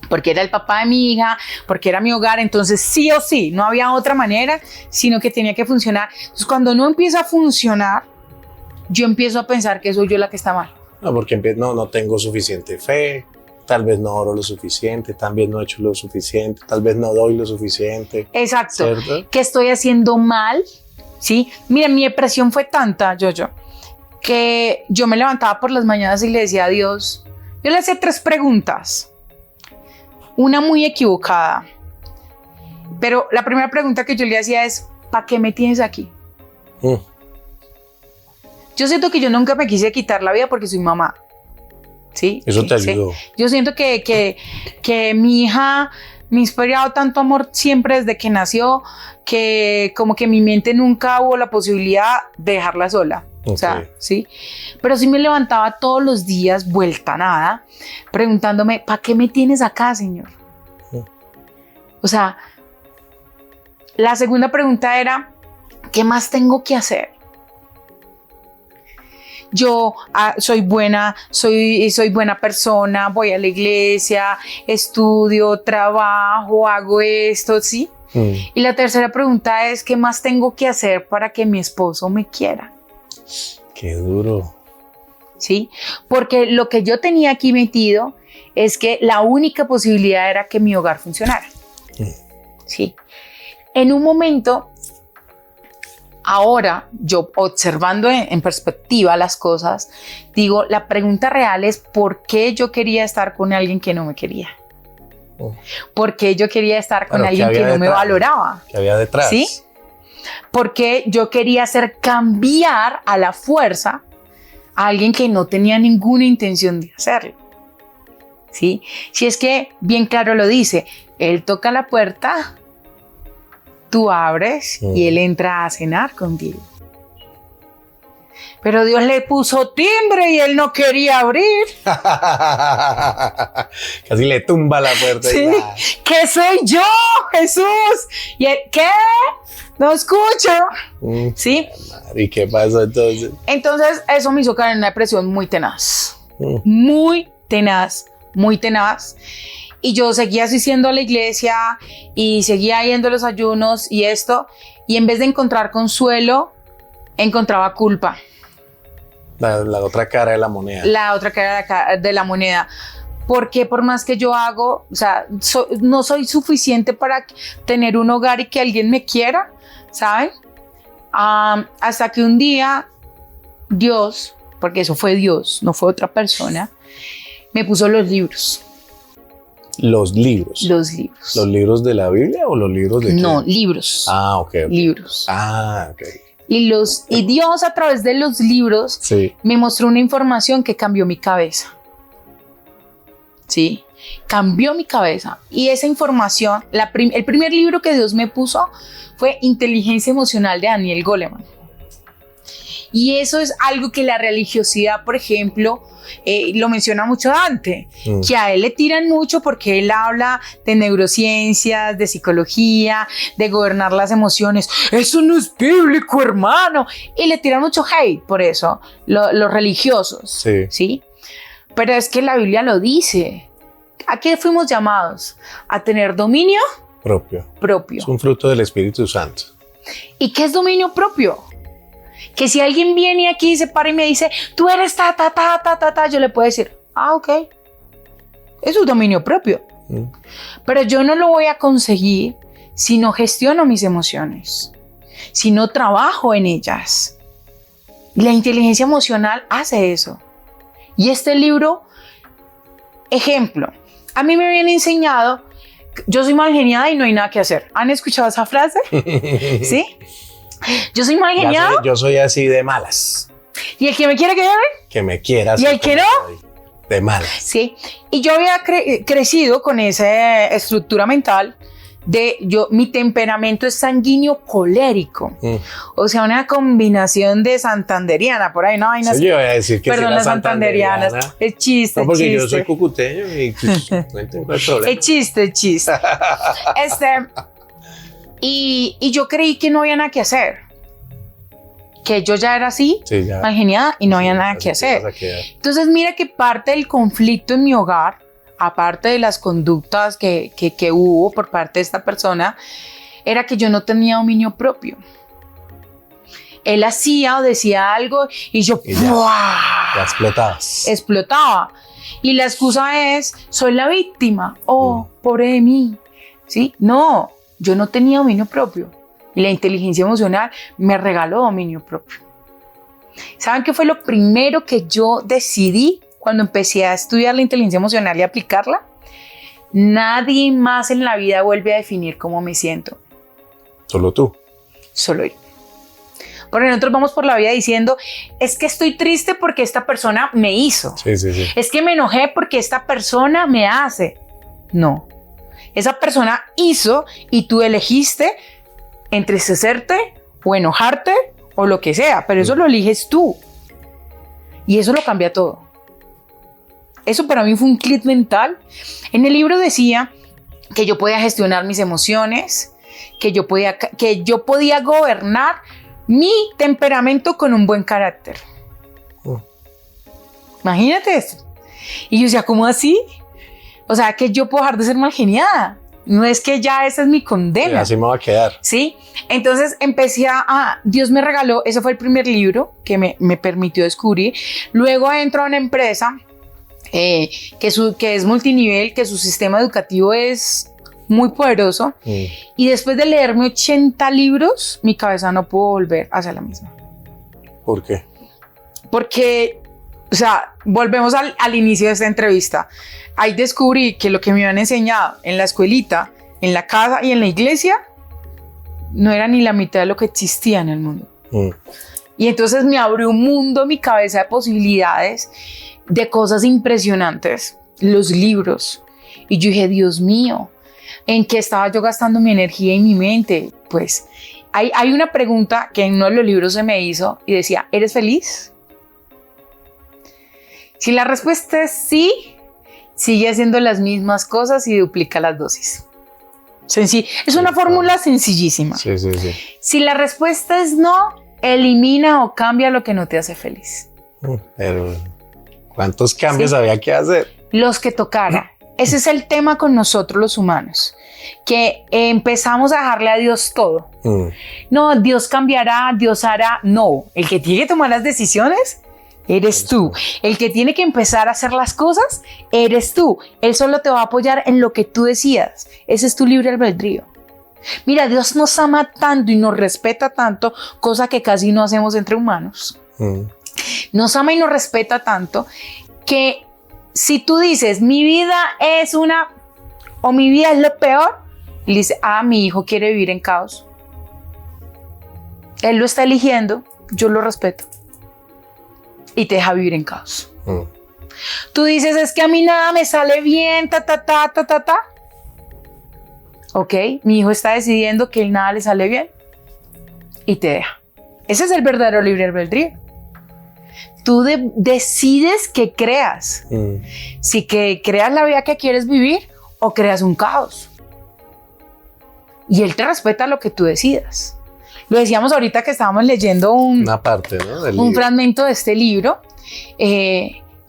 porque era el papá de mi hija, porque era mi hogar, entonces sí o sí, no había otra manera, sino que tenía que funcionar. Entonces cuando no empieza a funcionar, yo empiezo a pensar que soy yo la que está mal.
No, porque no tengo suficiente fe, tal vez no oro lo suficiente, tal vez no he hecho lo suficiente, tal vez no doy lo suficiente.
Exacto.
¿Cierto?
Que estoy haciendo mal, ¿sí? Mira, mi depresión fue tanta, que yo me levantaba por las mañanas y le decía a Dios, yo le hacía 3 preguntas. Una muy equivocada. Pero la primera pregunta que yo le hacía es, ¿para qué me tienes aquí? Yo siento que yo nunca me quise quitar la vida porque soy mamá. ¿Sí?
Eso te
sí,
ayudó.
Sí. Yo siento que mi hija me ha inspirado tanto amor siempre desde que nació, que como que en mi mente nunca hubo la posibilidad de dejarla sola. Okay. O sea, sí. Pero sí me levantaba todos los días, vuelta a nada, preguntándome, ¿para qué me tienes acá, Señor? O sea, la segunda pregunta era, ¿qué más tengo que hacer? Yo soy buena persona, voy a la iglesia, estudio, trabajo, hago esto, ¿sí? Y la tercera pregunta es, ¿qué más tengo que hacer para que mi esposo me quiera?
Qué duro.
¿Sí? Porque lo que yo tenía aquí metido es que la única posibilidad era que mi hogar funcionara. ¿Sí? En un momento, ahora, yo observando en perspectiva las cosas, digo, la pregunta real es ¿por qué yo quería estar con alguien que no me quería? ¿Por qué yo quería estar con alguien que no me valoraba?
¿Qué había detrás?
¿Sí? Porque yo quería hacer cambiar a la fuerza a alguien que no tenía ninguna intención de hacerlo. ¿Sí? Si es que bien claro lo dice, él toca la puerta, tú abres y él entra a cenar contigo. Pero Dios le puso timbre y él no quería abrir.
Casi le tumba la puerta.
Sí, ¿qué soy yo, Jesús? ¿Y él, qué? No escucho. ¿Sí?
¿Y qué pasó entonces?
Entonces eso me hizo caer en una depresión muy tenaz. Muy tenaz, muy tenaz. Y yo seguía asistiendo a la iglesia y seguía yendo a los ayunos y esto. Y en vez de encontrar consuelo, encontraba culpa.
La otra cara de la moneda.
La otra cara de la moneda. Porque por más que yo hago, o sea, no soy suficiente para tener un hogar y que alguien me quiera, ¿saben? Hasta que un día Dios, porque eso fue Dios, no fue otra persona, me puso los libros.
Los libros.
Los libros.
¿Los libros de la Biblia o los libros de qué?
No, libros.
Ah, ok.
Libros.
Ah, ok.
Y Dios a través de los libros me mostró una información que cambió mi cabeza. Sí, cambió mi cabeza. Y esa información, el primer libro que Dios me puso fue Inteligencia Emocional de Daniel Goleman. Y eso es algo que la religiosidad, por ejemplo, lo menciona mucho Dante, que a él le tiran mucho porque él habla de neurociencias, de psicología, de gobernar las emociones. Eso no es bíblico, hermano. Y le tiran mucho hate por eso, los religiosos. Sí. Pero es que la Biblia lo dice. ¿A qué fuimos llamados? A tener dominio
propio.
propio.
Es un fruto del Espíritu Santo.
¿Y qué es dominio propio? Que si alguien viene aquí y se para y me dice, tú eres ta, yo le puedo decir, ok, eso es dominio propio. Pero yo no lo voy a conseguir si no gestiono mis emociones, si no trabajo en ellas. La inteligencia emocional hace eso. Y este libro, ejemplo, a mí me habían enseñado, yo soy mal geniada y no hay nada que hacer. ¿Han escuchado esa frase? ¿Sí? Yo soy mal geniado.
Yo soy así de malas.
¿Y el que me quiere
que me quieras?
¿Y el que no?
De malas.
Sí. Y yo había crecido con esa estructura mental de mi temperamento es sanguíneo colérico. O sea, una combinación de santanderiana, por ahí no hay nada.
Sí, yo voy a decir que
perdón,
sí,
las santanderianas. Es chiste,
no, porque
chiste.
yo soy cucuteño y no tengo el problema.
Es chiste. Y yo creí que no había nada que hacer. Que yo ya era así,
Sí, ya.
mal geniada, y no había nada que hacer. Entonces, mira que parte del conflicto en mi hogar, aparte de las conductas que hubo por parte de esta persona, era que yo no tenía dominio propio. Él hacía o decía algo y yo
ya explotabas.
explotaba. Y la excusa es, soy la víctima. Pobre de mí. ¿Sí? No, yo no tenía dominio propio. Y la inteligencia emocional me regaló dominio propio. ¿Saben qué fue lo primero que yo decidí cuando empecé a estudiar la inteligencia emocional y aplicarla? Nadie más en la vida vuelve a definir cómo me siento.
Solo tú.
Solo yo. Porque nosotros vamos por la vida diciendo, es que estoy triste porque esta persona me hizo.
Sí.
Es que me enojé porque esta persona me hace. No. Esa persona hizo y tú elegiste entristecerte o enojarte o lo que sea, pero eso lo eliges tú. Y eso lo cambia todo. Eso para mí fue un clic mental. En el libro decía que yo podía gestionar mis emociones, que yo podía gobernar mi temperamento con un buen carácter. Imagínate eso. Y yo decía, ¿cómo así? O sea, que yo puedo dejar de ser mal geniada. No es que ya esa es mi condena.
Así me va a quedar.
Sí. Entonces empecé Dios me regaló, ese fue el primer libro que me permitió descubrir. Luego entro a una empresa que es multinivel, que su sistema educativo es muy poderoso. Y después de leerme 80 libros, mi cabeza no pudo volver a ser la misma.
¿Por qué?
Porque, o sea, volvemos al inicio de esta entrevista. Ahí descubrí que lo que me habían enseñado en la escuelita, en la casa y en la iglesia, no era ni la mitad de lo que existía en el mundo. Y entonces me abrió un mundo, mi cabeza, de posibilidades, de cosas impresionantes, los libros. Y yo dije, Dios mío, ¿en qué estaba yo gastando mi energía y mi mente? Pues hay una pregunta que en uno de los libros se me hizo y decía, ¿eres feliz? Si la respuesta es sí, sigue haciendo las mismas cosas y duplica las dosis. Es una fórmula sencillísima.
Sí.
Si la respuesta es no, elimina o cambia lo que no te hace feliz.
Pero, ¿cuántos cambios había que hacer?
Los que tocara. Ese es el tema con nosotros los humanos, que empezamos a dejarle a Dios todo. No, Dios cambiará, Dios hará. No, el que tiene que tomar las decisiones eres tú. El que tiene que empezar a hacer las cosas eres tú. Él solo te va a apoyar en lo que tú decidas. Ese es tu libre albedrío. Mira, Dios nos ama tanto y nos respeta tanto, cosa que casi no hacemos entre humanos. Nos ama y nos respeta tanto que si tú dices, mi vida es o mi vida es lo peor, y dice, mi hijo quiere vivir en caos. Él lo está eligiendo, yo lo respeto. Y te deja vivir en caos. Tú dices, es que a mí nada me sale bien, Ok, mi hijo está decidiendo que él nada le sale bien y te deja. Ese es el verdadero libre albedrío. Tú decides qué creas. Si creas la vida que quieres vivir o creas un caos. Y él te respeta lo que tú decidas. Lo decíamos ahorita que estábamos leyendo
una parte, ¿no?
un fragmento de este libro,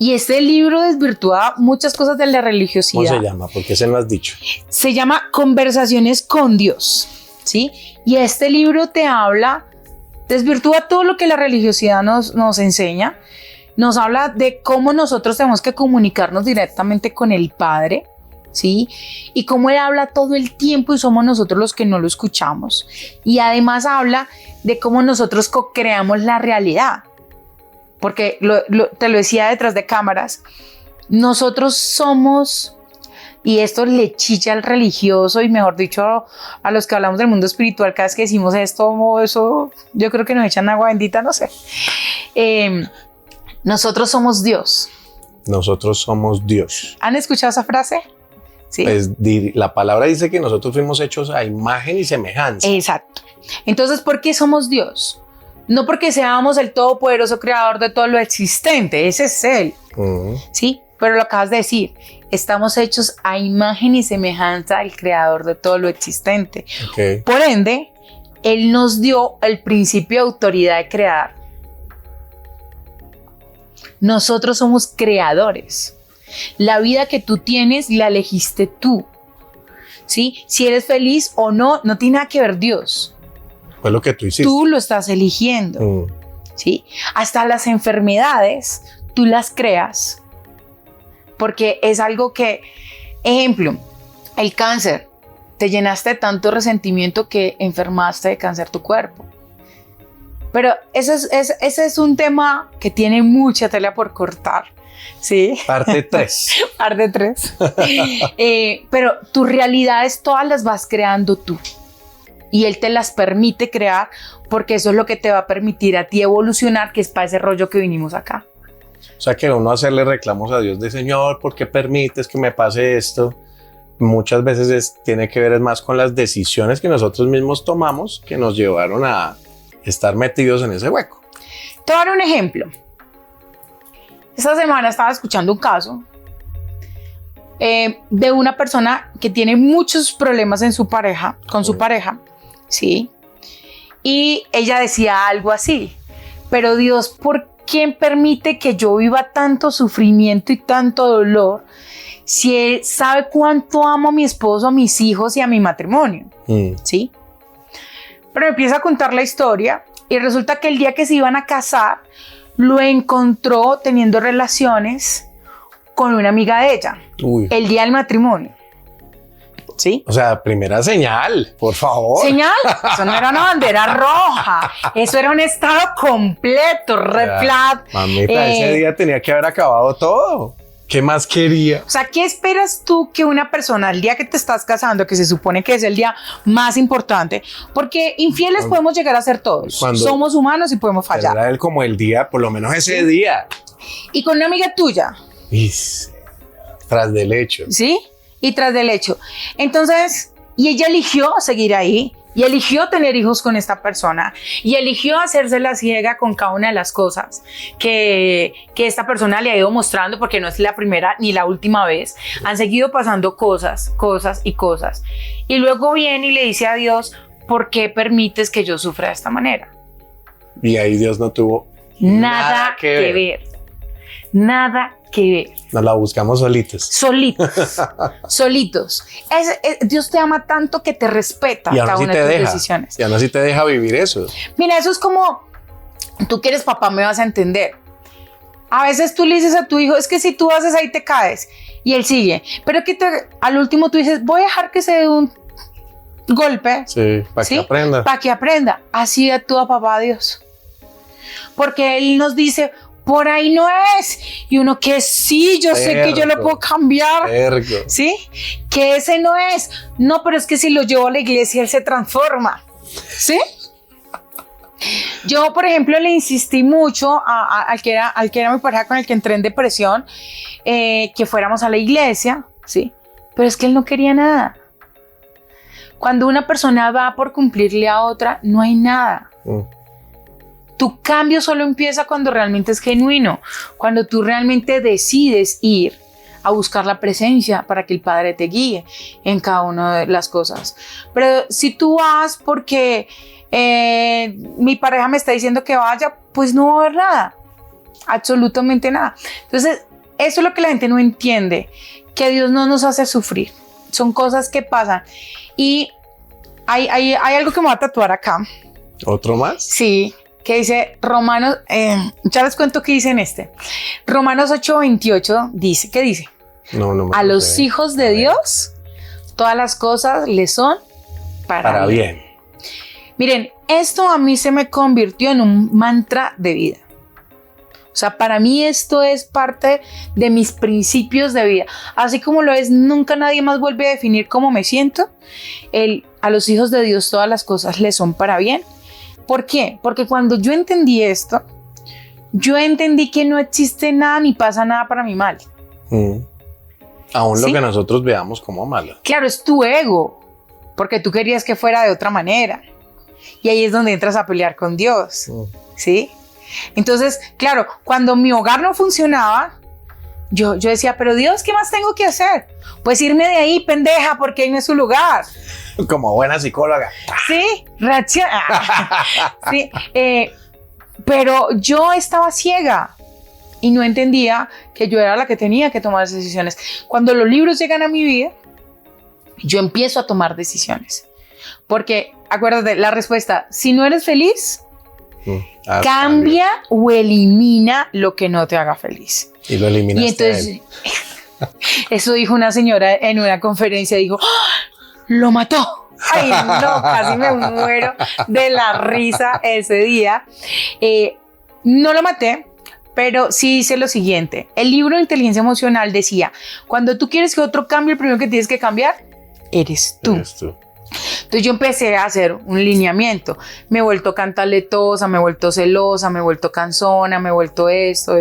Y este libro desvirtúa muchas cosas de la religiosidad.
¿Cómo se llama? Porque se lo has dicho.
Se llama Conversaciones con Dios, ¿sí? Y este libro te habla, desvirtúa todo lo que la religiosidad nos enseña. Nos habla de cómo nosotros tenemos que comunicarnos directamente con el Padre, ¿sí? Y cómo Él habla todo el tiempo y somos nosotros los que no lo escuchamos. Y además habla de cómo nosotros co-creamos la realidad. Porque te lo decía detrás de cámaras, nosotros somos, y esto le chilla al religioso y mejor dicho a los que hablamos del mundo espiritual, cada vez que decimos esto, eso, yo creo que nos echan agua bendita, no sé. Nosotros somos Dios.
Nosotros somos Dios.
¿Han escuchado esa frase? Sí.
Pues, la palabra dice que nosotros fuimos hechos a imagen y semejanza.
Exacto. Entonces, ¿por qué somos Dios? No porque seamos el todopoderoso creador de todo lo existente, ese es Él, ¿sí? Pero lo acabas de decir, estamos hechos a imagen y semejanza del creador de todo lo existente.
Okay.
Por ende, Él nos dio el principio de autoridad de crear. Nosotros somos creadores. La vida que tú tienes la elegiste tú, ¿sí? Si eres feliz o no, no tiene nada que ver Dios.
Fue lo que tú hiciste.
Tú lo estás eligiendo, ¿sí? Hasta las enfermedades, tú las creas. Porque es algo que, ejemplo, el cáncer. Te llenaste de tanto resentimiento que enfermaste de cáncer tu cuerpo. Pero ese es un tema que tiene mucha tela por cortar, ¿sí?
Parte 3.
Parte 3. Pero tus realidades todas las vas creando tú. Y Él te las permite crear porque eso es lo que te va a permitir a ti evolucionar, que es para ese rollo que vinimos acá.
O sea que uno hacerle reclamos a Dios de Señor, ¿por qué permites que me pase esto? Muchas veces tiene que ver más con las decisiones que nosotros mismos tomamos que nos llevaron a estar metidos en ese hueco.
Te voy a dar un ejemplo. Esta semana estaba escuchando un caso de una persona que tiene muchos problemas en su pareja, con su pareja, ¿sí? Y ella decía algo así, pero Dios, ¿por qué permite que yo viva tanto sufrimiento y tanto dolor si Él sabe cuánto amo a mi esposo, a mis hijos y a mi matrimonio? ¿Sí? Pero me empieza a contar la historia y resulta que el día que se iban a casar, lo encontró teniendo relaciones con una amiga de ella.
Uy.
El día del matrimonio. ¿Sí?
O sea, primera señal, por favor.
Señal, eso no era una bandera roja, eso era un estado completo, red flag.
Mamita, ese día tenía que haber acabado todo. ¿Qué más quería?
O sea, ¿qué esperas tú que una persona, el día que te estás casando, que se supone que es el día más importante, porque infieles podemos llegar a ser todos, somos humanos y podemos fallar.
Era él como el día, por lo menos ese día.
Y con una amiga tuya.
Tras del hecho.
¿Sí? Y tras del hecho. Entonces, y ella eligió seguir ahí, y eligió tener hijos con esta persona, y eligió hacerse la ciega con cada una de las cosas que esta persona le ha ido mostrando, porque no es la primera ni la última vez. Han seguido pasando cosas y cosas. Y luego viene y le dice a Dios, ¿por qué permites que yo sufra de esta manera?
Y ahí Dios no tuvo
nada que ver. Nada que ver.
Nos la buscamos solitos.
Solitos. Dios te ama tanto que te respeta cada una de tus decisiones.
Y aún así te deja vivir eso.
Mira, eso es como, tú que eres papá me vas a entender. A veces tú le dices a tu hijo, es que si tú haces ahí te caes. Y él sigue. Pero que al último tú dices, voy a dejar que se dé un golpe.
Sí, para que aprenda.
Para que aprenda. Así actúa papá Dios. Porque Él nos dice, por ahí no es. Y uno que sí, yo sé que yo lo puedo cambiar. ¿Sí? Que ese no es. No, pero es que si lo llevo a la iglesia, él se transforma. ¿Sí? Yo, por ejemplo, le insistí mucho al que era mi pareja con el que entré en depresión, que fuéramos a la iglesia, ¿sí? Pero es que él no quería nada. Cuando una persona va por cumplirle a otra, no hay nada. Tu cambio solo empieza cuando realmente es genuino, cuando tú realmente decides ir a buscar la presencia para que el Padre te guíe en cada una de las cosas. Pero si tú vas porque mi pareja me está diciendo que vaya, pues no va a haber nada, absolutamente nada. Entonces, eso es lo que la gente no entiende, que Dios no nos hace sufrir. Son cosas que pasan. Y hay algo que me voy a tatuar acá.
¿Otro más?
Sí, que dice Romanos, ya les cuento qué dice en este. Romanos 8:28 dice, ¿qué dice?
No
a los hijos de Dios, todas las cosas les son para bien. Miren, esto a mí se me convirtió en un mantra de vida. O sea, para mí esto es parte de mis principios de vida. Así como lo es, nunca nadie más vuelve a definir cómo me siento. A los hijos de Dios todas las cosas les son para bien. ¿Por qué? Porque cuando yo entendí esto, yo entendí que no existe nada ni pasa nada para mi mal.
Aún
¿Sí?
lo que nosotros veamos como malo.
Claro, es tu ego, porque tú querías que fuera de otra manera. Y ahí es donde entras a pelear con Dios, ¿sí? Entonces, claro, cuando mi hogar no funcionaba, yo decía, pero Dios, ¿qué más tengo que hacer? Pues irme de ahí, pendeja, porque ahí no es su lugar.
Como buena psicóloga.
Sí, reacciona. Sí, pero yo estaba ciega y no entendía que yo era la que tenía que tomar las decisiones. Cuando los libros llegan a mi vida, yo empiezo a tomar decisiones. Porque, acuérdate, la respuesta, si no eres feliz, cambia o elimina lo que no te haga feliz.
Y lo eliminas.
Y entonces, eso dijo una señora en una conferencia, dijo, ¡oh! ¡Lo mató! Ay, no, casi me muero de la risa ese día. No lo maté, pero sí hice lo siguiente. El libro de inteligencia emocional decía, cuando tú quieres que otro cambie, el primero que tienes que cambiar eres tú. Entonces yo empecé a hacer un lineamiento. Me he vuelto cantaletosa, me he vuelto celosa, me he vuelto cansona, me he vuelto esto.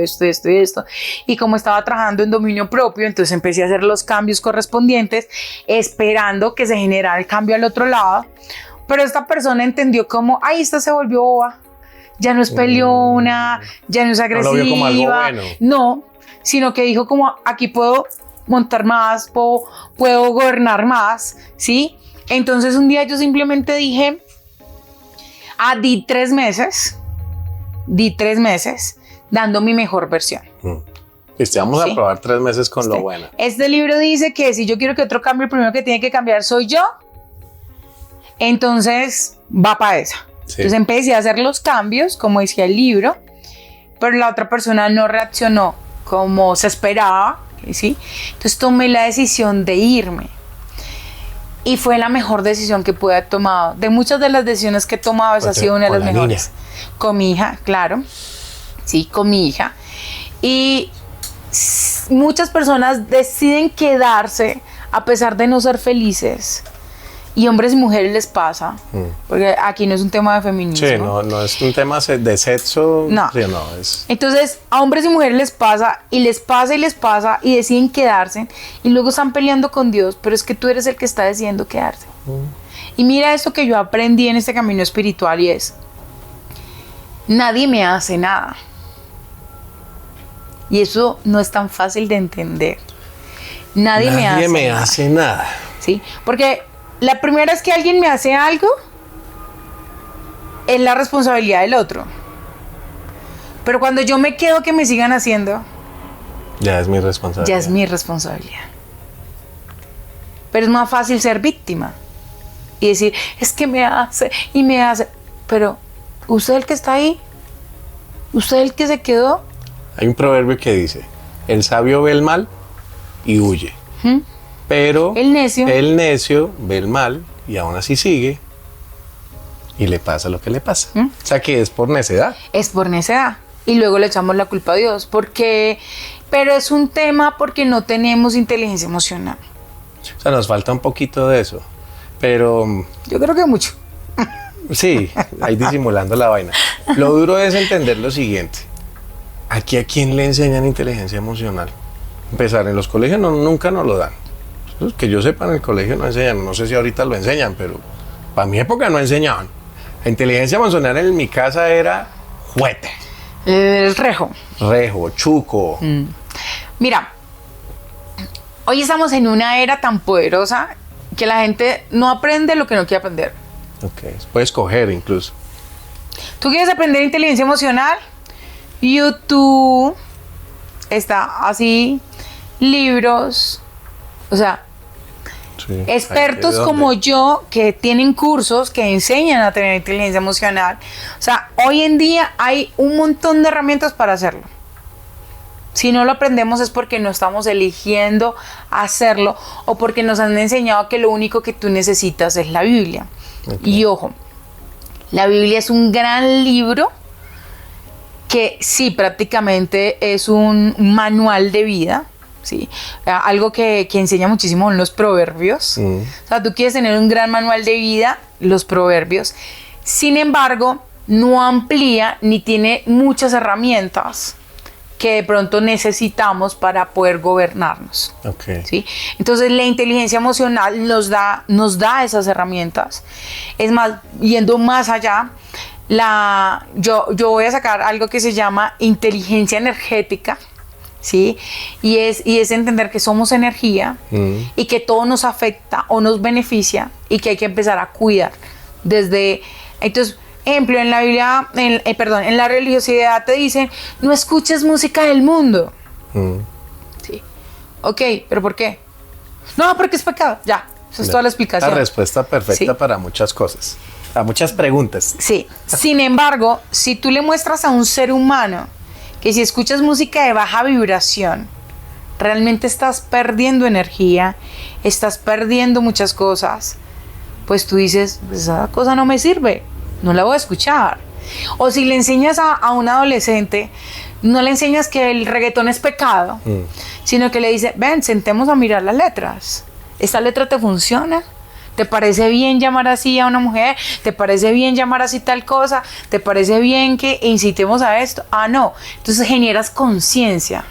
Y como estaba trabajando en dominio propio, entonces empecé a hacer los cambios correspondientes, esperando que se generara el cambio al otro lado. Pero esta persona entendió como, ay, esta se volvió boba. Ya no es peleona, ya no es agresiva.
No lo vio como algo bueno.
No, sino que dijo como, aquí puedo montar más, puedo gobernar más, ¿sí? Entonces un día yo simplemente dije, di 3 meses dando mi mejor versión.
Vamos a probar 3 meses con lo bueno.
Este libro dice que si yo quiero que otro cambie, el primero que tiene que cambiar soy yo. Entonces va para esa. Sí. Entonces empecé a hacer los cambios, como decía el libro, pero la otra persona no reaccionó como se esperaba, ¿sí? Entonces tomé la decisión de irme. Y fue la mejor decisión que pude haber tomado. De muchas de las decisiones que he tomado, esa ha sido una de las mejores. Con mi hija, claro. Sí, con mi hija. Y muchas personas deciden quedarse a pesar de no ser felices. Y hombres y mujeres les pasa. Porque aquí no es un tema de feminismo.
Sí, no es un tema de sexo.
No.
Sí, no es...
Entonces, a hombres y mujeres les pasa y deciden quedarse y luego están peleando con Dios, pero es que tú eres el que está decidiendo quedarse. Y mira esto que yo aprendí en este camino espiritual y es, nadie me hace nada. Y eso no es tan fácil de entender. Nadie me hace nada. ¿Sí? Porque la primera vez que alguien me hace algo, es la responsabilidad del otro. Pero cuando yo me quedo que me sigan haciendo,
ya es mi responsabilidad.
Ya es mi responsabilidad. Pero es más fácil ser víctima y decir, es que me hace y me hace. Pero usted es el que está ahí, usted es el que se quedó.
Hay un proverbio que dice, el sabio ve el mal y huye. Pero el necio ve el mal y aún así sigue y le pasa lo que le pasa. O sea que es por necedad.
Es por necedad. Y luego le echamos la culpa a Dios. Pero es un tema porque no tenemos inteligencia emocional.
O sea, nos falta un poquito de eso. Pero...
yo creo que mucho.
Sí, ahí disimulando la vaina. Lo duro es entender lo siguiente. Aquí, ¿a quién le enseñan inteligencia emocional? Empezar, en los colegios nunca nos lo dan. Que yo sepa, en el colegio no enseñan. No sé si ahorita lo enseñan, pero para mi época no enseñaban. La inteligencia emocional en mi casa era juguete.
El rejo.
Rejo, chuco.
Mira, hoy estamos en una era tan poderosa que la gente no aprende lo que no quiere aprender.
Ok, puedes coger incluso.
¿Tú quieres aprender inteligencia emocional? YouTube. está así, libros, o sea,
Sí.
expertos
Ay, ¿de
como
dónde?
yo que tienen cursos que enseñan a tener inteligencia emocional. O sea, hoy en día hay un montón de herramientas para hacerlo. Si no lo aprendemos es porque no estamos eligiendo hacerlo o porque nos han enseñado que lo único que tú necesitas es la Biblia.
Ok.
Y ojo, la Biblia es un gran libro que sí, prácticamente es un manual de vida, ¿sí? Algo que enseña muchísimo en los proverbios.
Mm.
O sea, tú quieres tener un gran manual de vida, los proverbios. Sin embargo, no amplía ni tiene muchas herramientas que de pronto necesitamos para poder gobernarnos.
Ok.
¿Sí? Entonces la inteligencia emocional nos da esas herramientas. Es más, yendo más allá, yo voy a sacar algo que se llama inteligencia energética, ¿sí? Y es entender que somos energía y que todo nos afecta o nos beneficia y que hay que empezar a cuidar. Entonces, ejemplo, en la Biblia, en la religiosidad te dicen, no escuches música del mundo.
Mm.
Sí. Ok, ¿pero por qué? No, porque es pecado. Ya, esa es toda la explicación.
La respuesta perfecta
Sí.
para muchas cosas, a muchas preguntas.
Sí. Sin embargo, si tú le muestras a un ser humano que si escuchas música de baja vibración, realmente estás perdiendo energía, estás perdiendo muchas cosas, pues tú dices, esa cosa no me sirve, no la voy a escuchar. O si le enseñas a un adolescente, no le enseñas que el reggaetón es pecado, sino que le dice, ven, sentemos a mirar las letras. ¿Esta letra te funciona? ¿Te parece bien llamar así a una mujer? ¿Te parece bien llamar así tal cosa? ¿Te parece bien que incitemos a esto? Ah, no. Entonces generas conciencia.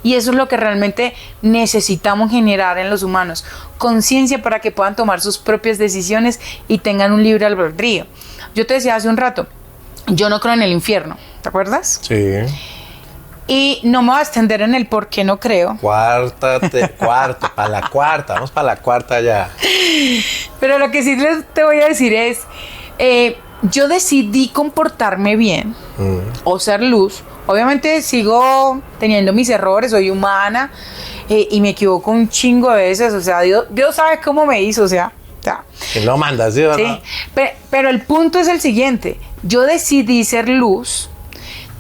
Y eso es lo que realmente necesitamos generar en los humanos. Conciencia para que puedan tomar sus propias decisiones y tengan un libre albedrío. Yo te decía hace un rato, yo no creo en el infierno, ¿te acuerdas?
Sí.
Y no me voy a extender en el por qué no creo.
Cuarto, para la cuarta, vamos para la cuarta ya.
Pero lo que sí te voy a decir es, yo decidí comportarme bien o ser luz. Obviamente sigo teniendo mis errores, soy humana y me equivoco un chingo de veces. O sea, Dios sabe cómo me hizo, o sea.
¿Quién lo manda? ¿Sí, verdad?
Sí. Pero el punto es el siguiente. Yo decidí ser luz.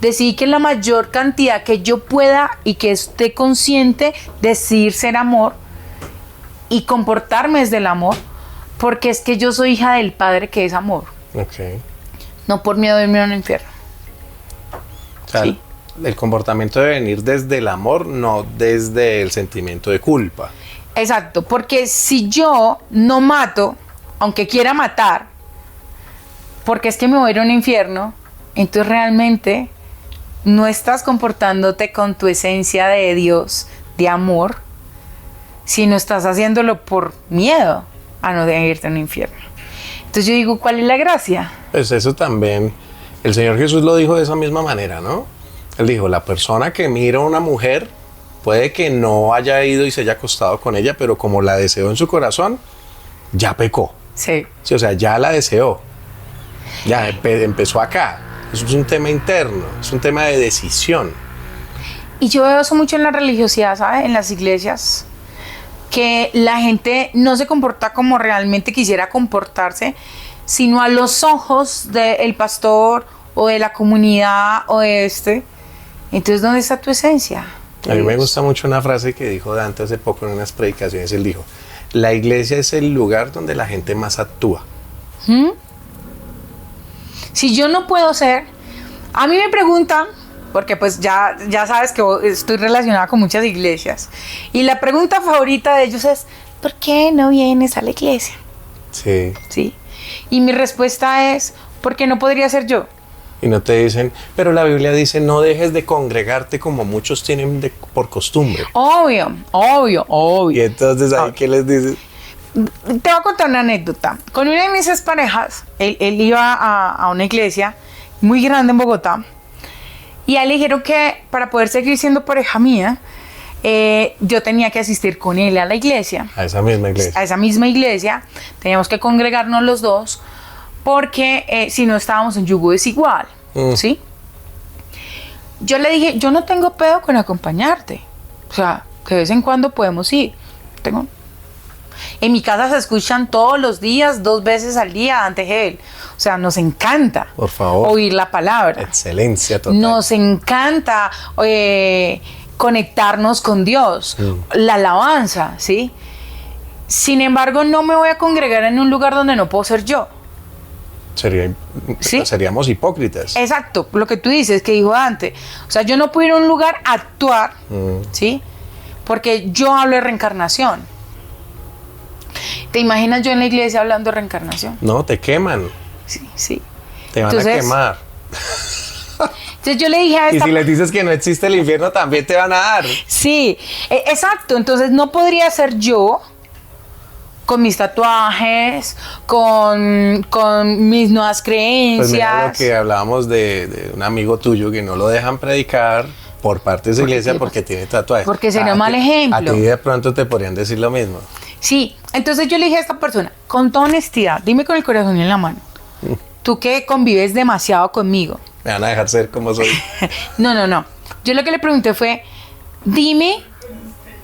Decidí que la mayor cantidad que yo pueda y que esté consciente, decidir ser amor y comportarme desde el amor, porque es que yo soy hija del Padre que es amor.
Ok.
No por miedo de irme a un infierno.
O sea,
Sí.
el comportamiento debe venir desde el amor, no desde el sentimiento de culpa.
Exacto, porque si yo no mato, aunque quiera matar, porque es que me voy a ir a un infierno, entonces realmente no estás comportándote con tu esencia de Dios, de amor, sino estás haciéndolo por miedo a no irte a un infierno. Entonces yo digo, ¿cuál es la gracia?
Pues eso también, el Señor Jesús lo dijo de esa misma manera, ¿no? Él dijo, la persona que mira a una mujer puede que no haya ido y se haya acostado con ella, pero como la deseó en su corazón, ya pecó.
Sí.
Sí, o sea, ya la deseó. Ya empezó acá. Eso es un tema interno, es un tema de decisión.
Y yo veo eso mucho en la religiosidad, ¿sabes? En las iglesias, que la gente no se comporta como realmente quisiera comportarse, sino a los ojos del pastor o de la comunidad o de Entonces, ¿dónde está tu esencia?
A mí me gusta mucho una frase que dijo Dante hace poco en unas predicaciones. Él dijo, la iglesia es el lugar donde la gente más actúa.
Si yo no puedo ser, a mí me preguntan, porque pues ya sabes que estoy relacionada con muchas iglesias, y la pregunta favorita de ellos es, ¿por qué no vienes a la iglesia?
Sí.
¿Sí? Y mi respuesta es, ¿por qué no podría ser yo?
Y no te dicen, pero la Biblia dice, no dejes de congregarte como muchos tienen por costumbre.
Obvio.
Y entonces, ¿ahí qué les dices?
Te voy a contar una anécdota. Con una de mis parejas, él iba a una iglesia muy grande en Bogotá, y a él le dijeron que para poder seguir siendo pareja mía, yo tenía que asistir con él a la iglesia.
A esa misma iglesia.
A esa misma iglesia, teníamos que congregarnos los dos, porque si no estábamos en yugo desigual, ¿sí? yo le dije, yo no tengo pedo con acompañarte. O sea, que de vez en cuando podemos ir. En mi casa se escuchan todos los días, 2 veces al día Dante Gebel. O sea, nos encanta,
por favor,
oír la palabra.
Excelencia total.
Nos encanta conectarnos con Dios, la alabanza, ¿sí? Sin embargo, no me voy a congregar en un lugar donde no puedo ser yo.
¿Sí? Seríamos hipócritas.
Exacto, lo que tú dices, que dijo Dante. O sea, yo no puedo ir a un lugar a actuar, ¿sí? Porque yo hablo de reencarnación. ¿Te imaginas yo en la iglesia hablando de reencarnación?
No, te queman.
Sí.
Te van a quemar.
Entonces yo le dije a esta...
Y si les dices que no existe el infierno, también te van a dar.
Sí, exacto. Entonces no podría ser yo con mis tatuajes, con mis nuevas creencias.
Pues mira lo que hablábamos de un amigo tuyo que no lo dejan predicar por parte de su iglesia porque tiene tatuajes.
Porque sería un mal ejemplo.
A ti de pronto te podrían decir lo mismo.
Sí, entonces yo le dije a esta persona, con toda honestidad, dime con el corazón en la mano, tú que convives demasiado conmigo.
Me van a dejar ser como soy.
No. Yo lo que le pregunté fue, dime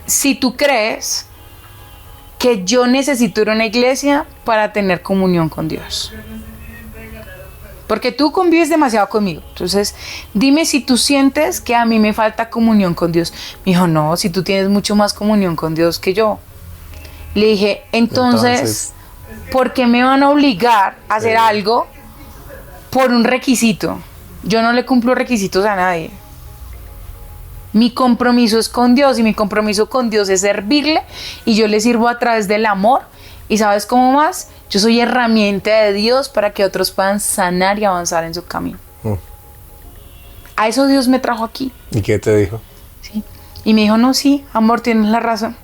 si tú crees que yo necesito ir a una iglesia para tener comunión con Dios. Porque tú convives demasiado conmigo. Entonces, dime si tú sientes que a mí me falta comunión con Dios. Me dijo, no, si tú tienes mucho más comunión con Dios que yo. Le dije, entonces, ¿por qué me van a obligar a hacer algo por un requisito? Yo no le cumplo requisitos a nadie. Mi compromiso es con Dios y mi compromiso con Dios es servirle y yo le sirvo a través del amor. ¿Y sabes cómo más? Yo soy herramienta de Dios para que otros puedan sanar y avanzar en su camino. A eso Dios me trajo aquí.
¿Y qué te dijo?
Sí. Y me dijo, no, sí, amor, tienes la razón.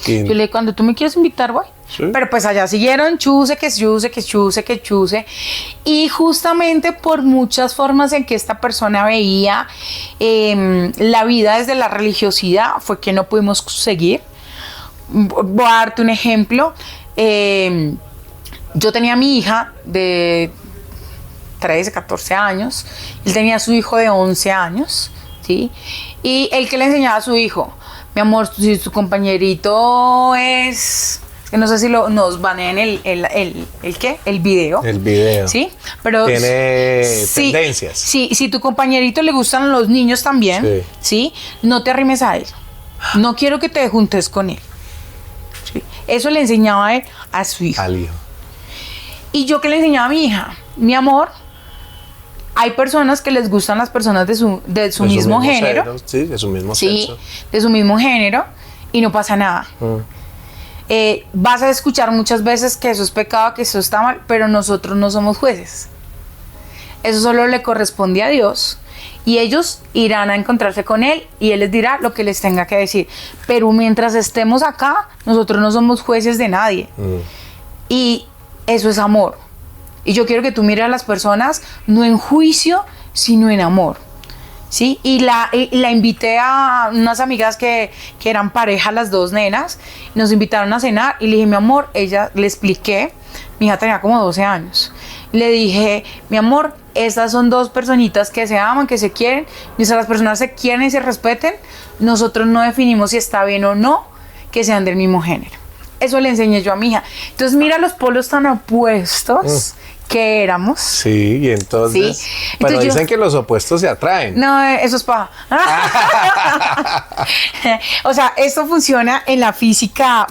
¿Quién?
Yo le dije, cuando tú me quieres invitar, voy.
Sí.
Pero pues allá siguieron chuse. Y justamente por muchas formas en que esta persona veía la vida desde la religiosidad, fue que no pudimos seguir. Voy a darte un ejemplo. Yo tenía a mi hija de 13, 14 años. Él tenía a su hijo de 11 años. ¿Sí? Y él que le enseñaba a su hijo, mi amor, si tu compañerito es que no sé si nos banean el ¿qué? El video.
El video.
Sí, pero
tiene tendencias.
Sí, si tu compañerito le gustan los niños también, sí, no te arrimes a él. No quiero que te juntes con él. ¿Sí? Eso le enseñaba a él a su hijo.
Al hijo.
Y yo que le enseñaba a mi hija, mi amor, hay personas que les gustan las personas de su mismo género.
Sí, de su mismo sexo.
De su mismo género y no pasa nada. Vas a escuchar muchas veces que eso es pecado, que eso está mal, pero nosotros no somos jueces. Eso solo le corresponde a Dios y ellos irán a encontrarse con Él y Él les dirá lo que les tenga que decir. Pero mientras estemos acá, nosotros no somos jueces de nadie. Y eso es amor. Y yo quiero que tú mires a las personas no en juicio, sino en amor. ¿Sí? Y la invité a unas amigas que eran pareja, las dos nenas. Nos invitaron a cenar y le dije, mi amor, le expliqué. Mi hija tenía como 12 años. Le dije, mi amor, estas son dos personitas que se aman, que se quieren. Mientras las personas se quieren y se respeten, nosotros no definimos si está bien o no que sean del mismo género. Eso le enseñé yo a mi hija. Entonces mira los polos tan opuestos que éramos.
Sí, y entonces...
¿Sí?
Pero
entonces
dicen que los opuestos se atraen.
No, eso es paja. O sea, esto funciona en la física,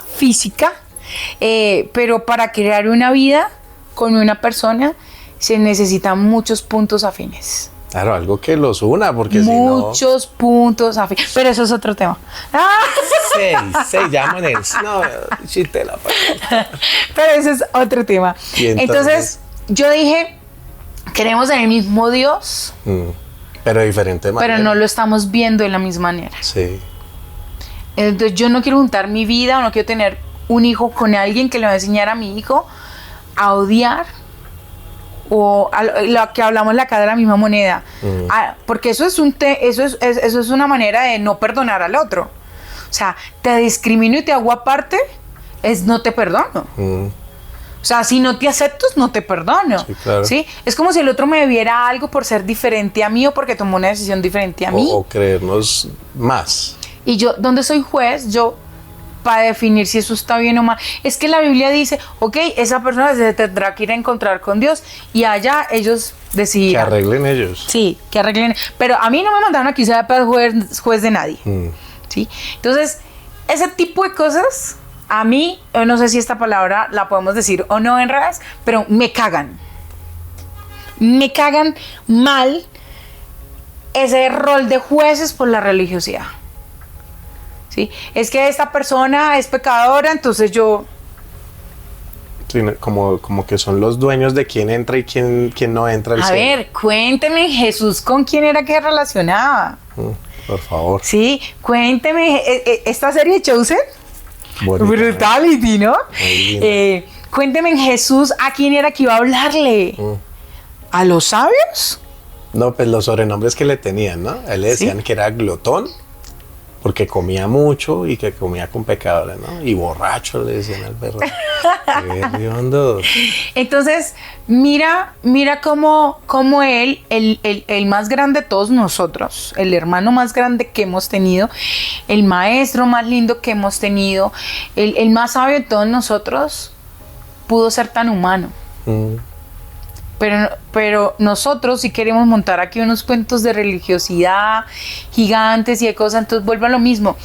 pero para crear una vida con una persona se necesitan muchos puntos afines.
Claro, algo que los una, porque
muchos puntos afines. Pero eso es otro tema.
6 llaman no, chiste la palabra.
Pero eso es otro tema. Entonces, yo dije, creemos en el mismo Dios.
Pero de diferente manera.
Pero no lo estamos viendo de la misma manera.
Sí.
Entonces, yo no quiero juntar mi vida, o no quiero tener un hijo con alguien que le va a enseñar a mi hijo a odiar. O a lo que hablamos la cara de la misma moneda. Porque eso es una manera de no perdonar al otro. O sea, te discrimino y te hago aparte, no te perdono. O sea, si no te acepto, no te perdono.
Sí, claro.
¿Sí? Es como si el otro me debiera algo por ser diferente a mí o porque tomó una decisión diferente a mí.
O creernos más.
Y yo, ¿dónde soy juez? Yo, para definir si eso está bien o mal. Es que la Biblia dice, ok, esa persona se tendrá que ir a encontrar con Dios y allá ellos deciden.
Que arreglen ellos.
Sí, que arreglen. Pero a mí no me mandaron aquí ser juez de nadie. ¿Sí? Entonces, ese tipo de cosas, a mí, no sé si esta palabra la podemos decir o no en redes, pero me cagan. Me cagan mal ese rol de jueces por la religiosidad. ¿Sí? Es que esta persona es pecadora, entonces yo...
Sí, como que son los dueños de quién entra y quién no entra al
A
cielo.
ver, cuénteme, Jesús, ¿con quién era que relacionaba?
Por favor.
Sí, cuénteme, esta serie de Chosen,
Bonita,
Brutality, ¿no?
Muy linda.
Cuénteme en Jesús, ¿a quién era que iba a hablarle? ¿A los sabios?
No, pues los sobrenombres que le tenían, ¿no? A él le decían que era glotón, porque comía mucho y que comía con pecadores, ¿no? Y borracho le decían al perro. Qué hediondo.
Entonces, mira cómo él, el más grande de todos nosotros, el hermano más grande que hemos tenido, el maestro más lindo que hemos tenido, el más sabio de todos nosotros, pudo ser tan humano. Pero nosotros, si queremos montar aquí unos cuentos de religiosidad gigantes y de cosas, entonces vuelvo a lo mismo.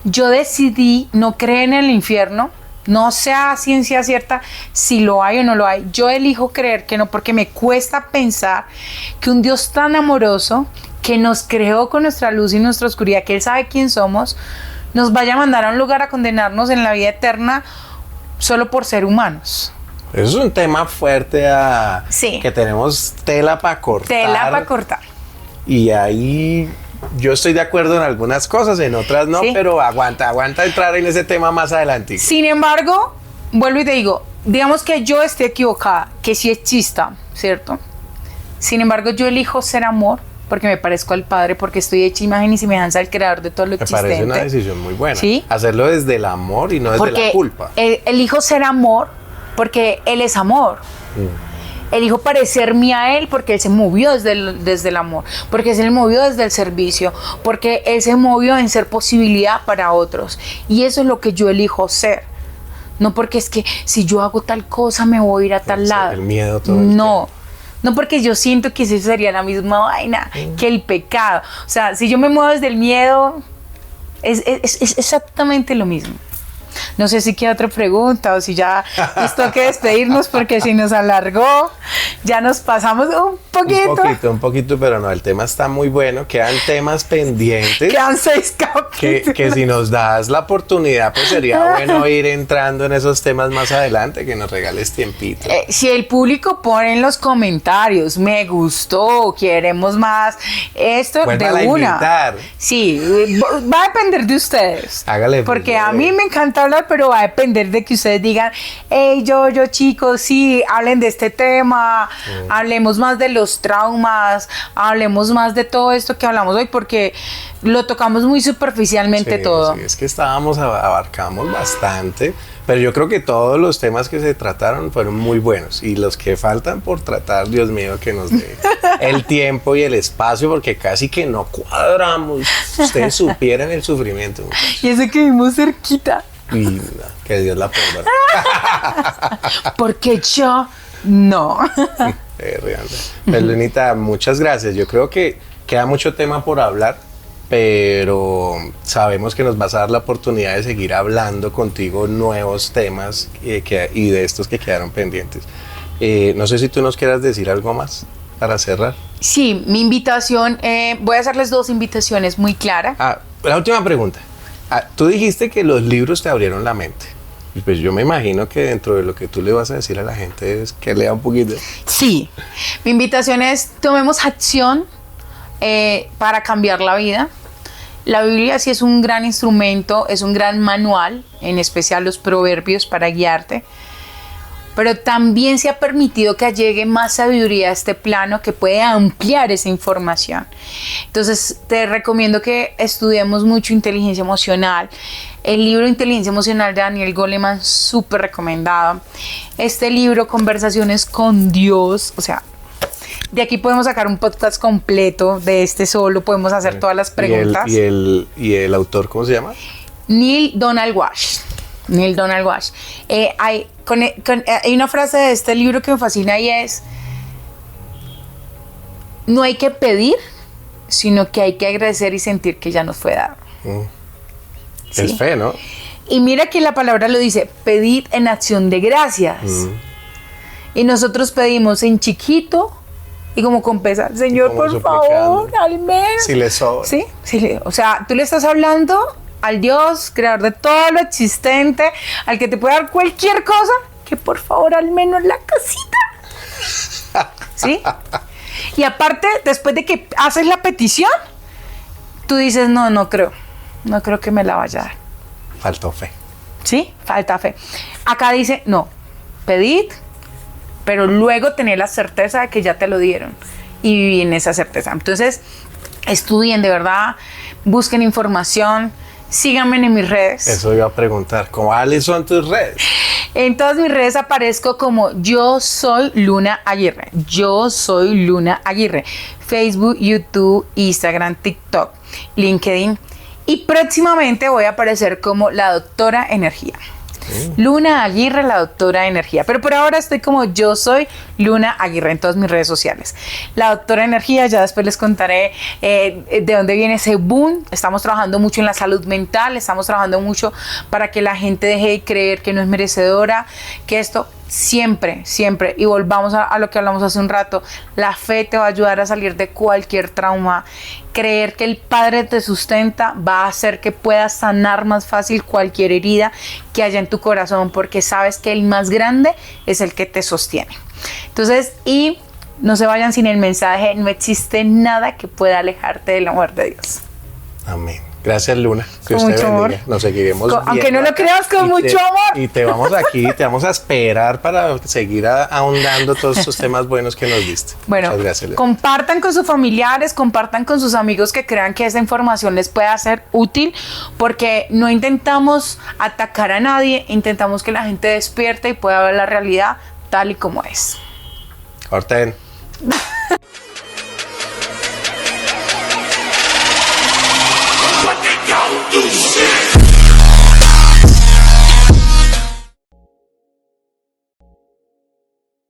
Yo decidí no creer en el infierno, no sea ciencia cierta si lo hay o no lo hay. Yo elijo creer que no, porque me cuesta pensar que un Dios tan amoroso, que nos creó con nuestra luz y nuestra oscuridad, que Él sabe quién somos, nos vaya a mandar a un lugar a condenarnos en la vida eterna solo por ser humanos.
Eso es un tema fuerte
Sí.
que tenemos tela para cortar.
Tela para cortar.
Y ahí yo estoy de acuerdo en algunas cosas, en otras no,
Sí.
pero aguanta entrar en ese tema más adelante.
Sin embargo, vuelvo y te digo, digamos que yo esté equivocada, que sí exista, ¿cierto? Sin embargo, yo elijo ser amor porque me parezco al Padre, porque estoy hecha imagen y semejanza del Creador de todo lo
Me
existente.
parece una decisión muy buena.
¿Sí?
Hacerlo desde el amor y no desde
Porque
la culpa.
elijo ser amor porque Él es amor. Elijo parecerme a Él porque Él se movió desde el amor, porque Él se movió desde el servicio, porque Él se movió en ser posibilidad para otros. Y eso es lo que yo elijo ser. No porque es que si yo hago tal cosa me voy a ir a tal lado.
El miedo todo el
No. No, porque yo siento que eso sería la misma vaina que el pecado. O sea, si yo me muevo desde el miedo, es exactamente lo mismo. No sé si queda otra pregunta o si ya nos toca despedirnos, porque si nos alargó, ya nos pasamos un poquito.
Un poquito, pero no, el tema está muy bueno. Quedan temas pendientes.
Quedan 6 capítulos.
Que si nos das la oportunidad, pues sería bueno ir entrando en esos temas más adelante, que nos regales tiempito.
Si el público pone en los comentarios, me gustó, queremos más, esto
Vuélvala
de
a
una.
invitar.
Sí, va a depender de ustedes.
Hágale.
Porque a mí me encanta hablar, pero va a depender de que ustedes digan, hey, yo chicos, sí, hablen de este tema, hablemos más de los traumas, hablemos más de todo esto que hablamos hoy, porque lo tocamos muy superficialmente todo.
Sí, es que abarcamos bastante, pero yo creo que todos los temas que se trataron fueron muy buenos, y los que faltan por tratar, Dios mío, que nos dé el tiempo y el espacio, porque casi que no cuadramos. Ustedes supieran el sufrimiento, muchachos.
Y eso que vimos cerquita.
Y no, que Dios la perdone.
Porque yo no.
Pues, Lenita, muchas gracias. Yo creo que queda mucho tema por hablar, pero sabemos que nos vas a dar la oportunidad de seguir hablando contigo nuevos temas y de estos que quedaron pendientes. No sé si tú nos quieras decir algo más para cerrar.
Sí, mi invitación, voy a hacerles 2 invitaciones muy claras.
La última pregunta. Tú dijiste que los libros te abrieron la mente. Y pues yo me imagino que dentro de lo que tú le vas a decir a la gente es que lea un poquito.
Sí, mi invitación es tomemos acción para cambiar la vida. La Biblia sí es un gran instrumento, es un gran manual, en especial los proverbios para guiarte. pero también se ha permitido que llegue más sabiduría a este plano que puede ampliar esa información. Entonces te recomiendo que estudiemos mucho inteligencia emocional. El libro Inteligencia Emocional de Daniel Goleman, súper recomendado. Este libro, Conversaciones con Dios, o sea, de aquí podemos sacar un podcast completo de este solo, podemos hacer todas las preguntas.
¿Y el autor cómo se llama?
Neil Donald Walsch. Neil Donald Walsch. Hay una frase de este libro que me fascina y es: no hay que pedir, sino que hay que agradecer y sentir que ya nos fue dado.
¿Sí? Es fe, ¿no?
Y mira que la palabra lo dice: pedir en acción de gracias. Y nosotros pedimos en chiquito y como con pesar: Señor, por favor, al menos.
Si le sobra.
¿Sí? O sea, tú le estás hablando al Dios, creador de todo lo existente, al que te puede dar cualquier cosa, que por favor al menos la casita. ¿Sí? Y aparte, después de que haces la petición, tú dices: no creo que me la vaya a dar.
Faltó fe.
¿Sí? Falta fe. Acá dice: no, pedid, pero luego tener la certeza de que ya te lo dieron y vivir en esa certeza. Entonces, estudien de verdad, busquen información, síganme en mis redes.
Eso iba a preguntar, ¿cuáles son tus redes?
En todas mis redes aparezco como Yo Soy Luna Aguirre. Yo Soy Luna Aguirre. Facebook, YouTube, Instagram, TikTok, LinkedIn. Y próximamente voy a aparecer como la Doctora Energía. Luna Aguirre, la Doctora de Energía. Pero por ahora estoy como Yo Soy Luna Aguirre en todas mis redes sociales. La Doctora de Energía, ya después les contaré de dónde viene ese boom. Estamos trabajando mucho en la salud mental, estamos trabajando mucho para que la gente deje de creer que no es merecedora, que esto siempre, y volvamos a lo que hablamos hace un rato, la fe te va a ayudar a salir de cualquier trauma. Creer que el Padre te sustenta va a hacer que puedas sanar más fácil cualquier herida que haya en tu corazón, porque sabes que el más grande es el que te sostiene. Entonces, y no se vayan sin el mensaje: no existe nada que pueda alejarte del amor de Dios.
Amén. Gracias, Luna. Que
con
usted
mucho
bendiga.
amor.
Nos seguiremos viendo.
Aunque no lo creas, con mucho amor.
Y te vamos aquí, te vamos a esperar para seguir ahondando todos estos temas buenos que nos diste.
Bueno,
muchas gracias, Luna.
Compartan con sus familiares, compartan con sus amigos que crean que esta información les pueda ser útil, porque no intentamos atacar a nadie, intentamos que la gente despierte y pueda ver la realidad tal y como es.
Corten.
What they don't do shit.